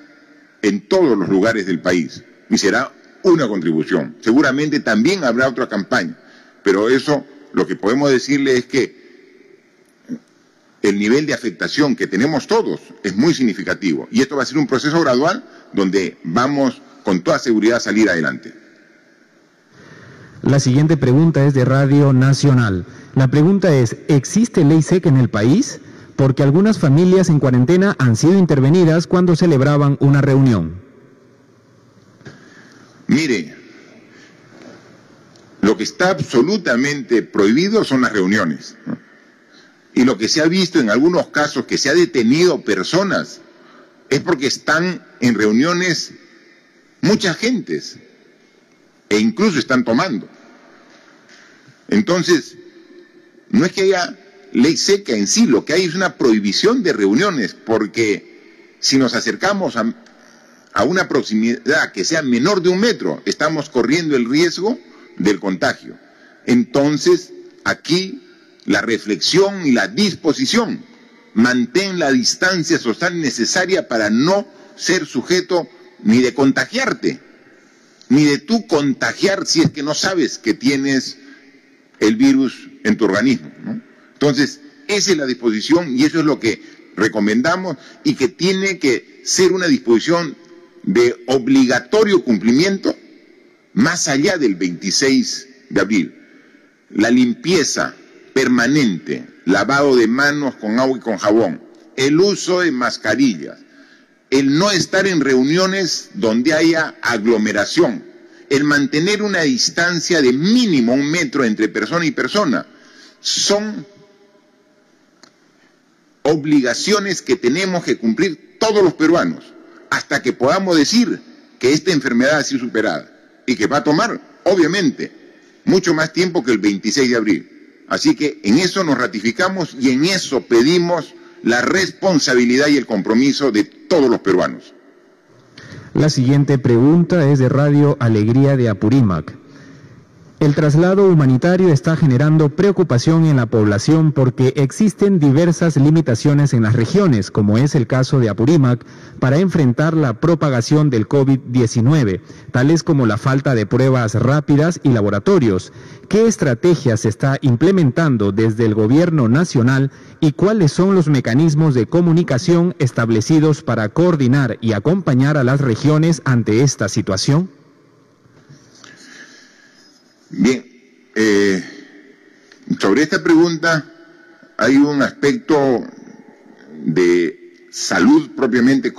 en todos los lugares del país. Y será una contribución. Seguramente también habrá otra campaña, pero eso lo que podemos decirle es que el nivel de afectación que tenemos todos es muy significativo y esto va a ser un proceso gradual donde vamos con toda seguridad a salir adelante. La siguiente pregunta es de Radio Nacional. La pregunta es, ¿existe ley seca en el país? Porque algunas familias en cuarentena han sido intervenidas cuando celebraban una reunión. Mire, lo que está absolutamente prohibido son las reuniones. Y lo que se ha visto en algunos casos que se ha detenido personas es porque están en reuniones muchas gentes e incluso están tomando. Entonces, no es que haya ley seca en sí, lo que hay es una prohibición de reuniones, porque si nos acercamos a una proximidad que sea menor de 1 metro, estamos corriendo el riesgo del contagio. Entonces, aquí la reflexión y la disposición, mantén la distancia social necesaria para no ser sujeto ni de contagiarte, ni de tú contagiar si es que no sabes que tienes el virus en tu organismo, ¿no? Entonces, esa es la disposición y eso es lo que recomendamos y que tiene que ser una disposición de obligatorio cumplimiento más allá del 26 de abril. La limpieza permanente, lavado de manos con agua y con jabón, el uso de mascarillas, el no estar en reuniones donde haya aglomeración, el mantener una distancia de mínimo 1 metro entre persona y persona, son obligaciones que tenemos que cumplir todos los peruanos hasta que podamos decir que esta enfermedad ha sido superada y que va a tomar, obviamente, mucho más tiempo que el 26 de abril. Así que en eso nos ratificamos y en eso pedimos la responsabilidad y el compromiso de todos los peruanos. La siguiente pregunta es de Radio Alegría de Apurímac. El traslado humanitario está generando preocupación en la población porque existen diversas limitaciones en las regiones, como es el caso de Apurímac, para enfrentar la propagación del COVID-19, tales como la falta de pruebas rápidas y laboratorios. ¿Qué estrategias se está implementando desde el gobierno nacional y cuáles son los mecanismos de comunicación establecidos para coordinar y acompañar a las regiones ante esta situación? Bien, sobre esta pregunta hay un aspecto de salud propiamente,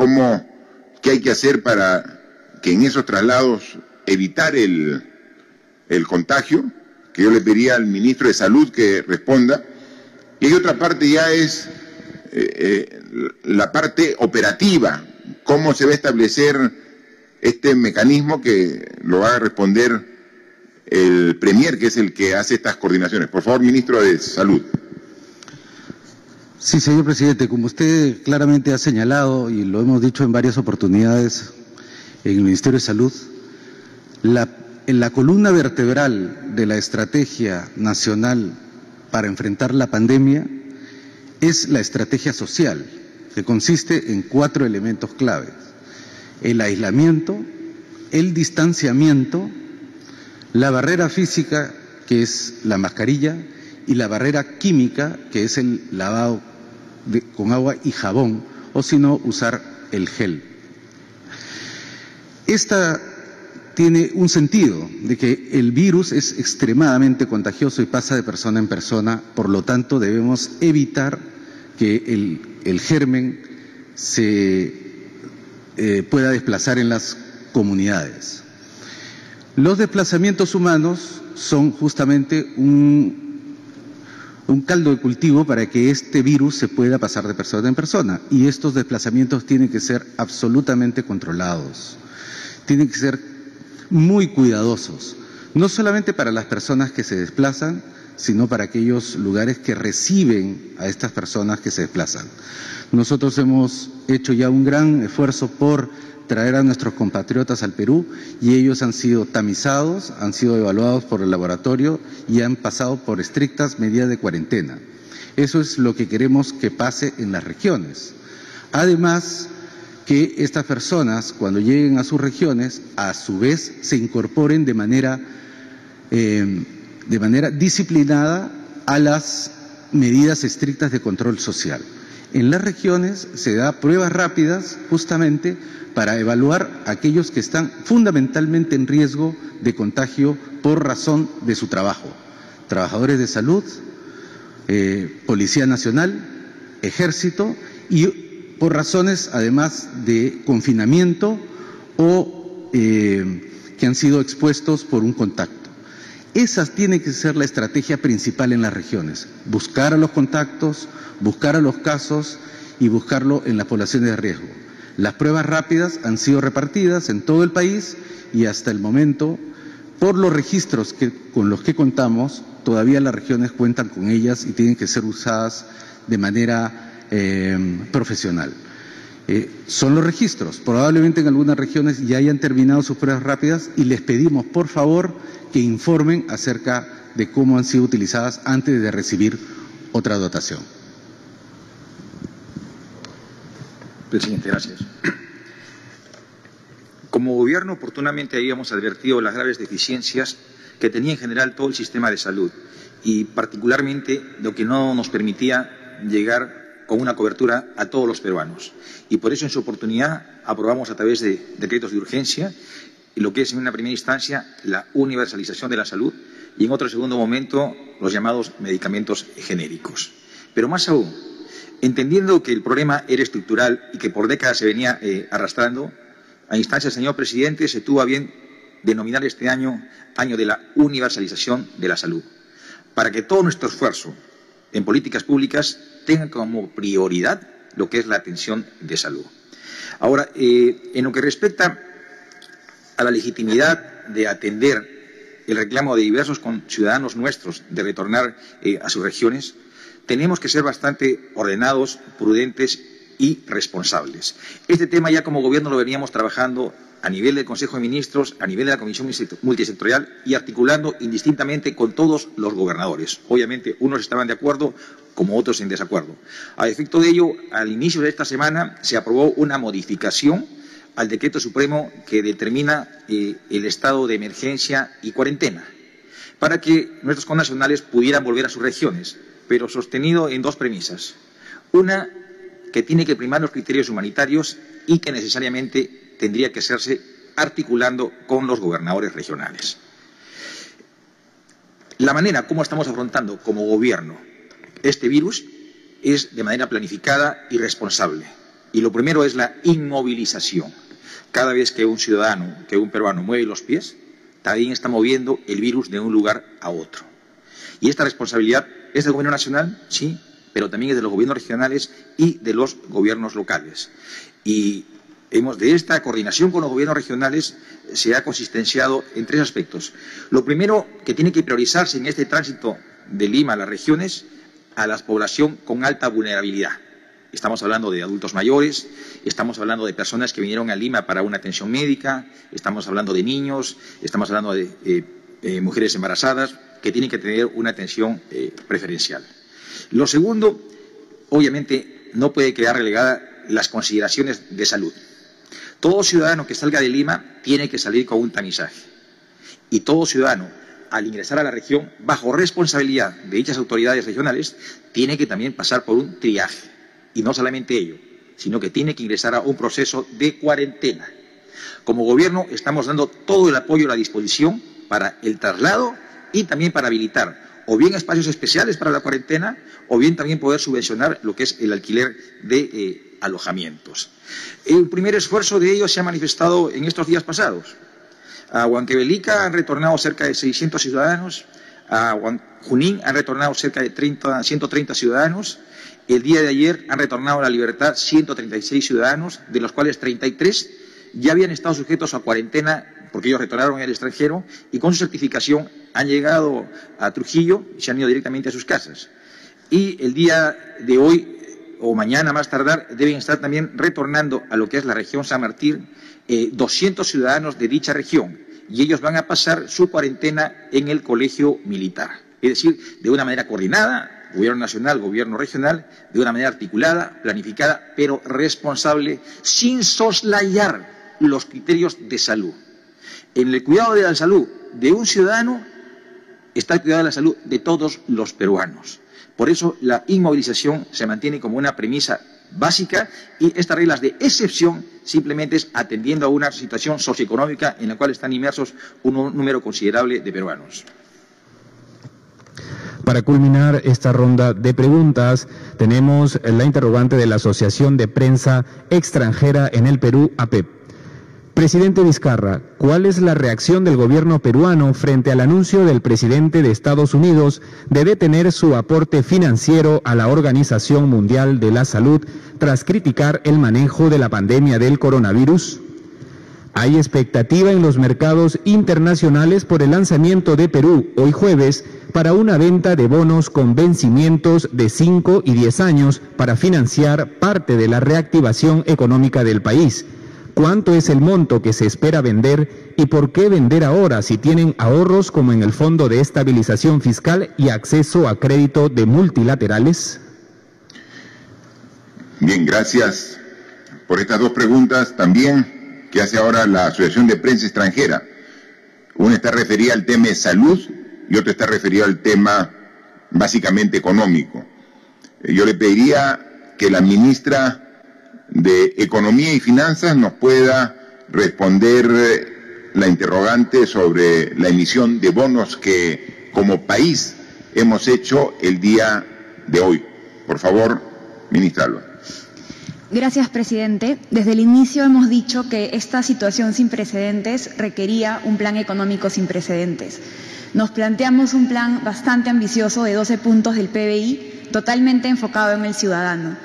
qué hay que hacer para que en esos traslados evitar el contagio, que yo le pediría al ministro de Salud que responda, y hay otra parte ya es la parte operativa, cómo se va a establecer este mecanismo que lo va a responder el Premier, que es el que hace estas coordinaciones. Por favor, ministro de Salud. Sí, señor presidente, como usted claramente ha señalado y lo hemos dicho en varias oportunidades en el Ministerio de Salud, en la columna vertebral de la estrategia nacional para enfrentar la pandemia es la estrategia social, que consiste en 4 elementos claves: el aislamiento, el distanciamiento, la barrera física, que es la mascarilla, y la barrera química, que es el lavado con agua y jabón, o si no, usar el gel. Esta tiene un sentido de que el virus es extremadamente contagioso y pasa de persona en persona, por lo tanto debemos evitar que el germen se pueda desplazar en las comunidades. Los desplazamientos humanos son justamente un caldo de cultivo para que este virus se pueda pasar de persona en persona, y estos desplazamientos tienen que ser absolutamente controlados, tienen que ser muy cuidadosos, no solamente para las personas que se desplazan, sino para aquellos lugares que reciben a estas personas que se desplazan. Nosotros hemos hecho ya un gran esfuerzo por traer a nuestros compatriotas al Perú, y ellos han sido tamizados, han sido evaluados por el laboratorio y han pasado por estrictas medidas de cuarentena. Eso es lo que queremos que pase en las regiones. Además, que estas personas, cuando lleguen a sus regiones, a su vez se incorporen de manera disciplinada a las medidas estrictas de control social. En las regiones se da pruebas rápidas justamente para evaluar a aquellos que están fundamentalmente en riesgo de contagio por razón de su trabajo. Trabajadores de salud, Policía Nacional, Ejército, y por razones además de confinamiento o que han sido expuestos por un contacto. Esa tiene que ser la estrategia principal en las regiones: buscar a los contactos, buscar a los casos y buscarlo en las poblaciones de riesgo. Las pruebas rápidas han sido repartidas en todo el país y hasta el momento, por los registros con los que contamos, todavía las regiones cuentan con ellas y tienen que ser usadas de manera profesional. Son los registros. Probablemente en algunas regiones ya hayan terminado sus pruebas rápidas y les pedimos, por favor, que informen acerca de cómo han sido utilizadas antes de recibir otra dotación. Presidente, gracias. Como gobierno, oportunamente habíamos advertido las graves deficiencias que tenía en general todo el sistema de salud, y particularmente lo que no nos permitía llegar con una cobertura a todos los peruanos. Y por eso, en su oportunidad, aprobamos a través de decretos de urgencia lo que es, en una primera instancia, la universalización de la salud, y en otro segundo momento, los llamados medicamentos genéricos. Pero más aún, entendiendo que el problema era estructural y que por décadas se venía arrastrando, a instancia del señor presidente se tuvo a bien denominar este año Año de la Universalización de la Salud, para que todo nuestro esfuerzo en políticas públicas tenga como prioridad lo que es la atención de salud. Ahora, en lo que respecta a la legitimidad de atender el reclamo de diversos ciudadanos nuestros de retornar a sus regiones, tenemos que ser bastante ordenados, prudentes y responsables. Este tema ya como Gobierno lo veníamos trabajando a nivel del Consejo de Ministros, a nivel de la Comisión Multisectorial, y articulando indistintamente con todos los gobernadores. Obviamente, unos estaban de acuerdo, como otros en desacuerdo. A efecto de ello, al inicio de esta semana se aprobó una modificación al Decreto Supremo que determina el estado de emergencia y cuarentena, para que nuestros connacionales pudieran volver a sus regiones, pero sostenido en dos premisas. Una, que tiene que primar los criterios humanitarios y que necesariamente tendría que hacerse articulando con los gobernadores regionales. La manera como estamos afrontando como Gobierno este virus es de manera planificada y responsable. Y lo primero es la inmovilización. Cada vez que un ciudadano, que un peruano mueve los pies, también está moviendo el virus de un lugar a otro. Y esta responsabilidad es del Gobierno nacional, sí, pero también es de los gobiernos regionales y de los gobiernos locales. Y de esta coordinación con los gobiernos regionales se ha consistenciado en tres aspectos. Lo primero, que tiene que priorizarse en este tránsito de Lima a las regiones a la población con alta vulnerabilidad. Estamos hablando de adultos mayores, estamos hablando de personas que vinieron a Lima para una atención médica, estamos hablando de niños, estamos hablando de mujeres embarazadas que tienen que tener una atención preferencial. Lo segundo, obviamente, no puede quedar relegada las consideraciones de salud. Todo ciudadano que salga de Lima tiene que salir con un tamizaje. Y todo ciudadano, al ingresar a la región, bajo responsabilidad de dichas autoridades regionales, tiene que también pasar por un triaje. Y no solamente ello, sino que tiene que ingresar a un proceso de cuarentena. Como gobierno estamos dando todo el apoyo a la disposición para el traslado y también para habilitar o bien espacios especiales para la cuarentena o bien también poder subvencionar lo que es el alquiler de alojamientos. El primer esfuerzo de ello se ha manifestado en estos días pasados. A Huancavelica han retornado cerca de 600 ciudadanos, a Junín han retornado cerca de 130 ciudadanos. El día de ayer han retornado a la libertad 136 ciudadanos, de los cuales 33 ya habían estado sujetos a cuarentena porque ellos retornaron al extranjero y con su certificación han llegado a Trujillo y se han ido directamente a sus casas. Y el día de hoy o mañana más tardar deben estar también retornando a lo que es la región San Martín 200 ciudadanos de dicha región y ellos van a pasar su cuarentena en el colegio militar. Es decir, de una manera coordinada, gobierno nacional, gobierno regional, de una manera articulada, planificada, pero responsable, sin soslayar los criterios de salud. En el cuidado de la salud de un ciudadano está el cuidado de la salud de todos los peruanos. Por eso la inmovilización se mantiene como una premisa básica y estas reglas de excepción simplemente es atendiendo a una situación socioeconómica en la cual están inmersos un número considerable de peruanos. Para culminar esta ronda de preguntas, tenemos la interrogante de la Asociación de Prensa Extranjera en el Perú, APEP. Presidente Vizcarra, ¿cuál es la reacción del gobierno peruano frente al anuncio del presidente de Estados Unidos de detener su aporte financiero a la Organización Mundial de la Salud tras criticar el manejo de la pandemia del coronavirus? Hay expectativa en los mercados internacionales por el lanzamiento de Perú, hoy jueves, para una venta de bonos con vencimientos de 5 y 10 años para financiar parte de la reactivación económica del país. ¿Cuánto es el monto que se espera vender y por qué vender ahora si tienen ahorros como en el Fondo de Estabilización Fiscal y acceso a crédito de multilaterales? Bien, gracias por estas dos preguntas también que hace ahora la Asociación de Prensa Extranjera. Una está referida al tema de salud y otra está referida al tema básicamente económico. Yo le pediría que la ministra de Economía y Finanzas nos pueda responder la interrogante sobre la emisión de bonos que como país hemos hecho el día de hoy. Por favor, ministra Alba. Gracias, presidente. Desde el inicio hemos dicho que esta situación sin precedentes requería un plan económico sin precedentes. Nos planteamos un plan bastante ambicioso de 12 puntos del PBI, totalmente enfocado en el ciudadano,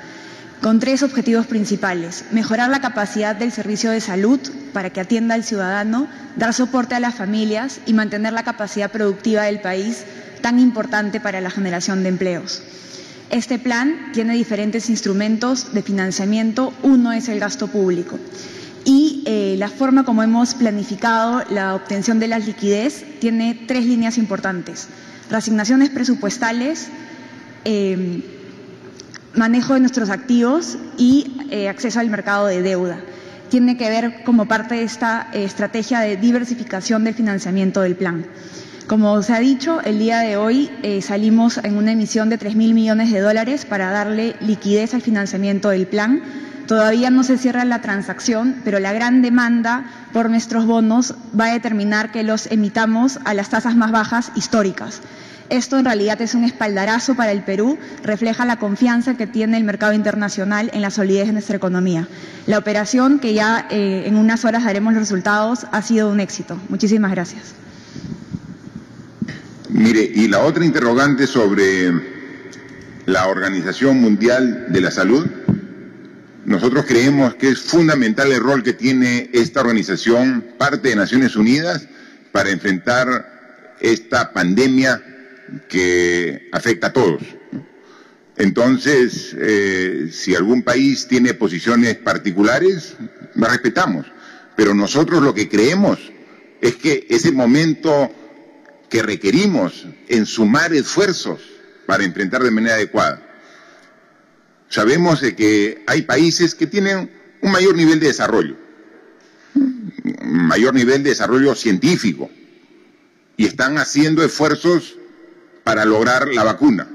con 3 objetivos principales: mejorar la capacidad del servicio de salud para que atienda al ciudadano, dar soporte a las familias y mantener la capacidad productiva del país, tan importante para la generación de empleos. Este plan tiene diferentes instrumentos de financiamiento. Uno es el gasto público y la forma como hemos planificado la obtención de la liquidez tiene 3 líneas importantes: reasignaciones presupuestales, manejo de nuestros activos y acceso al mercado de deuda. Tiene que ver como parte de esta estrategia de diversificación del financiamiento del plan. Como se ha dicho, el día de hoy salimos en una emisión de $3.000 millones para darle liquidez al financiamiento del plan. Todavía no se cierra la transacción, pero la gran demanda por nuestros bonos va a determinar que los emitamos a las tasas más bajas históricas. Esto en realidad es un espaldarazo para el Perú, refleja la confianza que tiene el mercado internacional en la solidez de nuestra economía. La operación, que ya en unas horas daremos los resultados, ha sido un éxito. Muchísimas gracias. Mire, y la otra interrogante sobre la Organización Mundial de la Salud, nosotros creemos que es fundamental el rol que tiene esta organización, parte de Naciones Unidas, para enfrentar esta pandemia que afecta a todos. Entonces, si algún país tiene posiciones particulares, las respetamos, pero nosotros lo que creemos es que es el momento que requerimos en sumar esfuerzos para enfrentar de manera adecuada. Sabemos de que hay países que tienen un mayor nivel de desarrollo, un mayor nivel de desarrollo científico, y están haciendo esfuerzos para lograr la vacuna.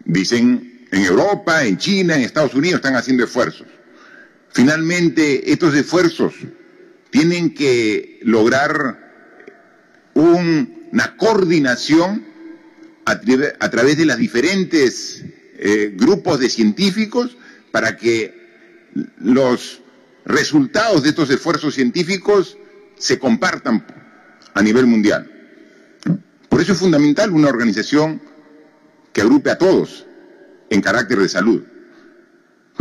Dicen en Europa, en China, en Estados Unidos están haciendo esfuerzos. Finalmente, estos esfuerzos tienen que lograr una coordinación a través de los diferentes grupos de científicos para que los resultados de estos esfuerzos científicos se compartan a nivel mundial. Por eso es fundamental una organización que agrupe a todos en carácter de salud.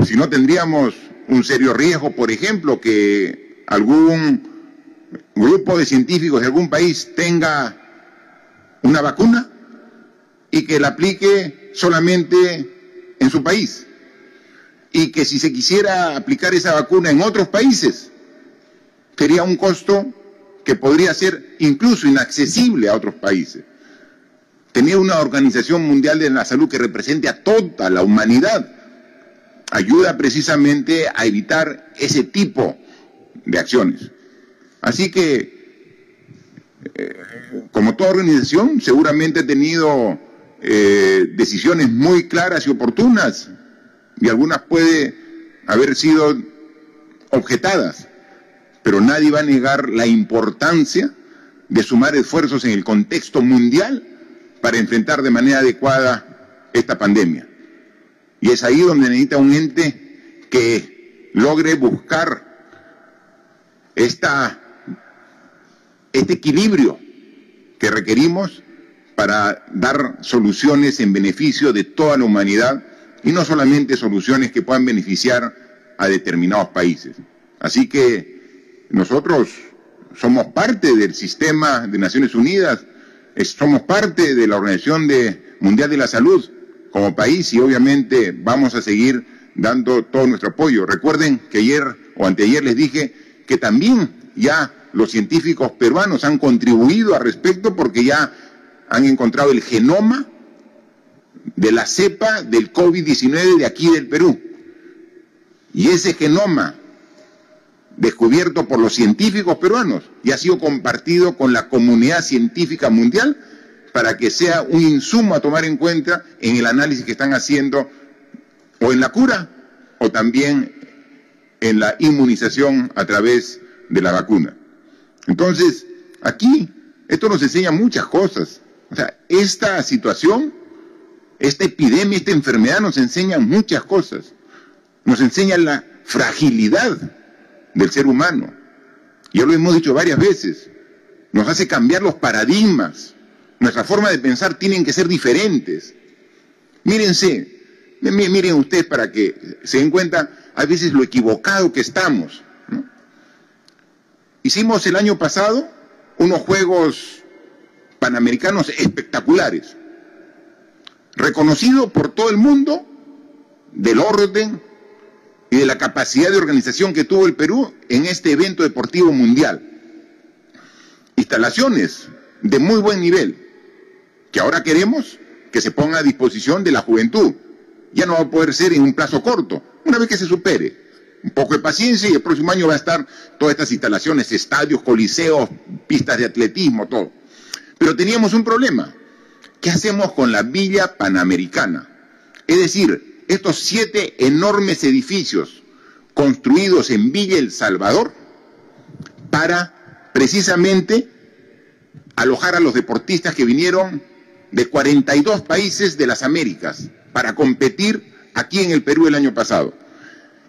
Si no, tendríamos un serio riesgo, por ejemplo, que algún grupo de científicos de algún país tenga una vacuna y que la aplique solamente en su país. Y que si se quisiera aplicar esa vacuna en otros países, sería un costo que podría ser incluso inaccesible a otros países. Tener una Organización Mundial de la Salud que represente a toda la humanidad ayuda precisamente a evitar ese tipo de acciones. Así que, como toda organización, seguramente ha tenido decisiones muy claras y oportunas, y algunas puede haber sido objetadas, pero nadie va a negar la importancia de sumar esfuerzos en el contexto mundial para enfrentar de manera adecuada esta pandemia. Y es ahí donde necesita un ente que logre buscar este equilibrio que requerimos para dar soluciones en beneficio de toda la humanidad y no solamente soluciones que puedan beneficiar a determinados países. Así que nosotros somos parte del sistema de Naciones Unidas, somos parte de la Organización Mundial de la Salud como país y obviamente vamos a seguir dando todo nuestro apoyo. Recuerden que ayer o anteayer les dije que también ya los científicos peruanos han contribuido al respecto porque ya han encontrado el genoma de la cepa del COVID-19 de aquí del Perú. Y ese genoma descubierto por los científicos peruanos y ha sido compartido con la comunidad científica mundial para que sea un insumo a tomar en cuenta en el análisis que están haciendo o en la cura o también en la inmunización a través de la vacuna. Entonces, aquí, esto nos enseña muchas cosas. O sea, esta situación, esta epidemia, esta enfermedad nos enseña muchas cosas. Nos enseña la fragilidad del ser humano. Ya lo hemos dicho varias veces. Nos hace cambiar los paradigmas. Nuestra forma de pensar tienen que ser diferentes. Miren ustedes para que se den cuenta a veces lo equivocado que estamos, ¿no? Hicimos el año pasado unos Juegos Panamericanos espectaculares, reconocido por todo el mundo del orden y de la capacidad de organización que tuvo el Perú en este evento deportivo mundial. Instalaciones de muy buen nivel, que ahora queremos que se ponga a disposición de la juventud. Ya no va a poder ser en un plazo corto, una vez que se supere. Un poco de paciencia y el próximo año va a estar todas estas instalaciones, estadios, coliseos, pistas de atletismo, todo. Pero teníamos un problema. ¿Qué hacemos con la Villa Panamericana? Es decir, estos 7 enormes edificios construidos en Villa El Salvador para precisamente alojar a los deportistas que vinieron de 42 países de las Américas para competir aquí en el Perú el año pasado.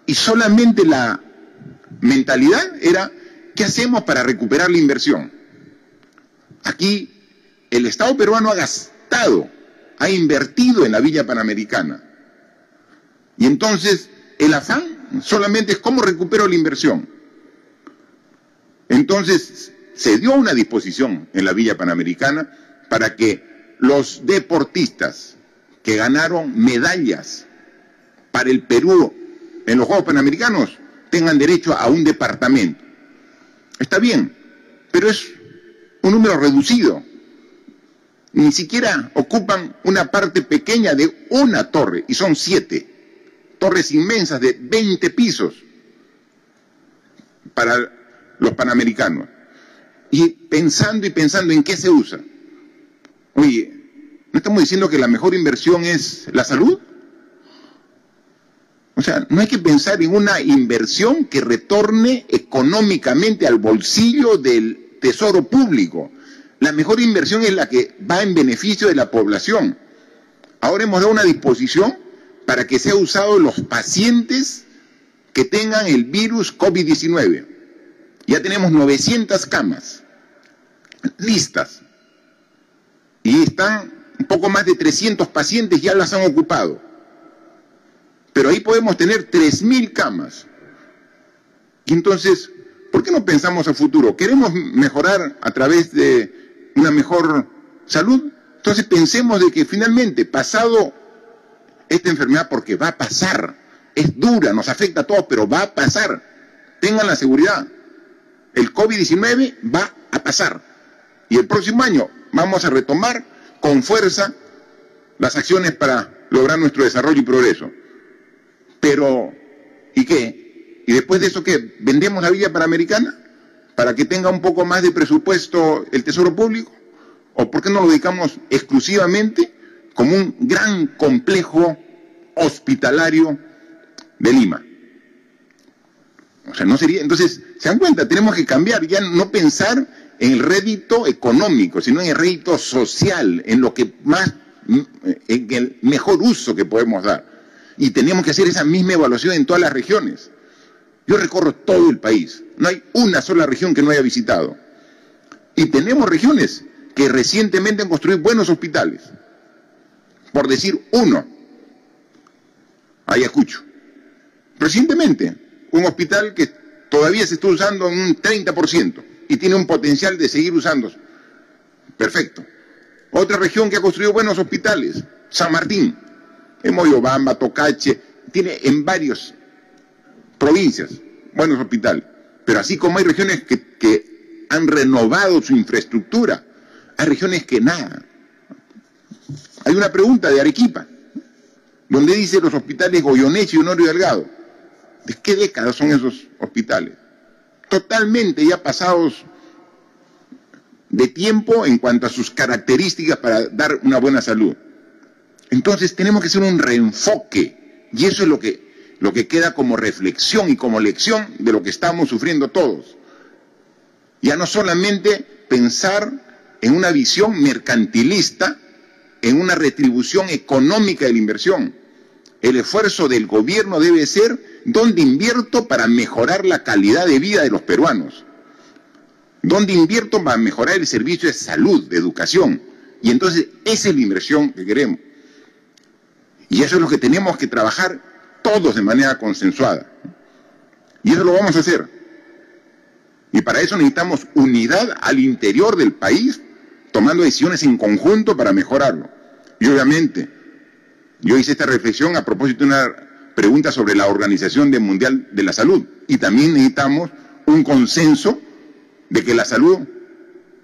Y solamente la mentalidad era, ¿qué hacemos para recuperar la inversión? Aquí el Estado peruano ha invertido en la Villa Panamericana. Y entonces el afán solamente es cómo recupero la inversión. Entonces se dio una disposición en la Villa Panamericana para que los deportistas que ganaron medallas para el Perú en los Juegos Panamericanos tengan derecho a un departamento. Está bien, pero es un número reducido. Ni siquiera ocupan una parte pequeña de una torre, y son 7 torres inmensas de 20 pisos para los panamericanos. Y pensando en qué se usa. Oye, ¿no estamos diciendo que la mejor inversión es la salud? O sea, no hay que pensar en una inversión que retorne económicamente al bolsillo del tesoro público. La mejor inversión es la que va en beneficio de la población. Ahora hemos dado una disposición para que sea usado en los pacientes que tengan el virus COVID-19. Ya tenemos 900 camas listas y están un poco más de 300 pacientes ya las han ocupado. Pero ahí podemos tener 3.000 camas. Y entonces, ¿por qué no pensamos a futuro? ¿Queremos mejorar a través de una mejor salud? Entonces pensemos de que finalmente, pasado esta enfermedad, porque va a pasar, es dura, nos afecta a todos, pero va a pasar. Tengan la seguridad. El COVID-19 va a pasar. Y el próximo año vamos a retomar con fuerza las acciones para lograr nuestro desarrollo y progreso. Pero, ¿y qué? ¿Y después de eso qué? ¿Vendemos la Villa Panamericana para que tenga un poco más de presupuesto el Tesoro Público? ¿O por qué no lo dedicamos exclusivamente como un gran complejo hospitalario de Lima? O sea, no sería... Entonces, ¿se dan cuenta? Tenemos que cambiar, ya no pensar en el rédito económico, sino en el rédito social, en lo que más, en el mejor uso que podemos dar. Y tenemos que hacer esa misma evaluación en todas las regiones. Yo recorro todo el país, no hay una sola región que no haya visitado. Y tenemos regiones que recientemente han construido buenos hospitales. Por decir uno, Ayacucho. Recientemente, un hospital que todavía se está usando en un 30% y tiene un potencial de seguir usándose. Perfecto. Otra región que ha construido buenos hospitales, San Martín. En Moyobamba, Tocache, tiene en varias provincias buenos hospitales. Pero así como hay regiones que han renovado su infraestructura, hay regiones que nada. Hay una pregunta de Arequipa, donde dice los hospitales Goyeneche y Honorio Delgado. ¿De qué décadas son esos hospitales? Totalmente ya pasados de tiempo en cuanto a sus características para dar una buena salud. Entonces tenemos que hacer un reenfoque, y eso es lo que queda como reflexión y como lección de lo que estamos sufriendo todos. Ya no solamente pensar en una visión mercantilista, en una retribución económica de la inversión. El esfuerzo del gobierno debe ser dónde invierto para mejorar la calidad de vida de los peruanos, dónde invierto para mejorar el servicio de salud, de educación, y entonces esa es la inversión que queremos. Y eso es lo que tenemos que trabajar todos de manera consensuada. Y eso lo vamos a hacer. Y para eso necesitamos unidad al interior del país, tomando decisiones en conjunto para mejorarlo. Y obviamente, yo hice esta reflexión a propósito de una pregunta sobre la Organización Mundial de la Salud. Y también necesitamos un consenso de que la salud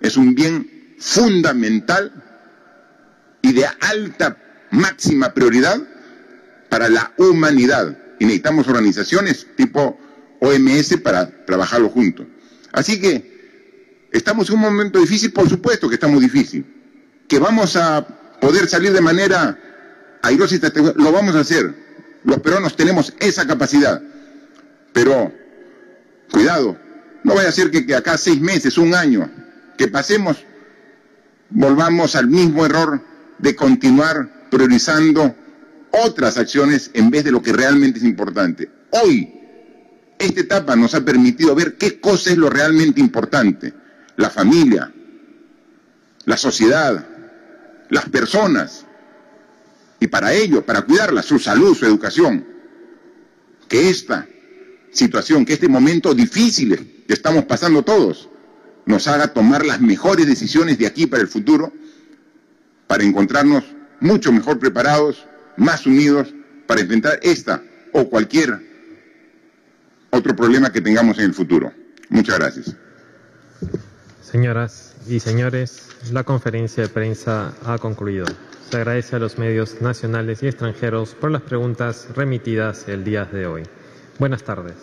es un bien fundamental y de alta máxima prioridad para la humanidad. Y necesitamos organizaciones tipo OMS para trabajarlo juntos. Así que estamos en un momento difícil, por supuesto que estamos difícil. Que vamos a poder salir de manera airosa y lo vamos a hacer. Los peruanos tenemos esa capacidad. Pero, cuidado, no vaya a ser que acá 6 meses, un año, que pasemos, volvamos al mismo error de continuar priorizando otras acciones en vez de lo que realmente es importante. Hoy, esta etapa nos ha permitido ver qué cosa es lo realmente importante. La familia, la sociedad, las personas. Y para ello, para cuidarla, su salud, su educación. Que esta situación, que este momento difícil que estamos pasando todos, nos haga tomar las mejores decisiones de aquí para el futuro, para encontrarnos mucho mejor preparados, más unidos, para enfrentar esta o cualquier otro problema que tengamos en el futuro. Muchas gracias. Señoras y señores, la conferencia de prensa ha concluido. Se agradece a los medios nacionales y extranjeros por las preguntas remitidas el día de hoy. Buenas tardes.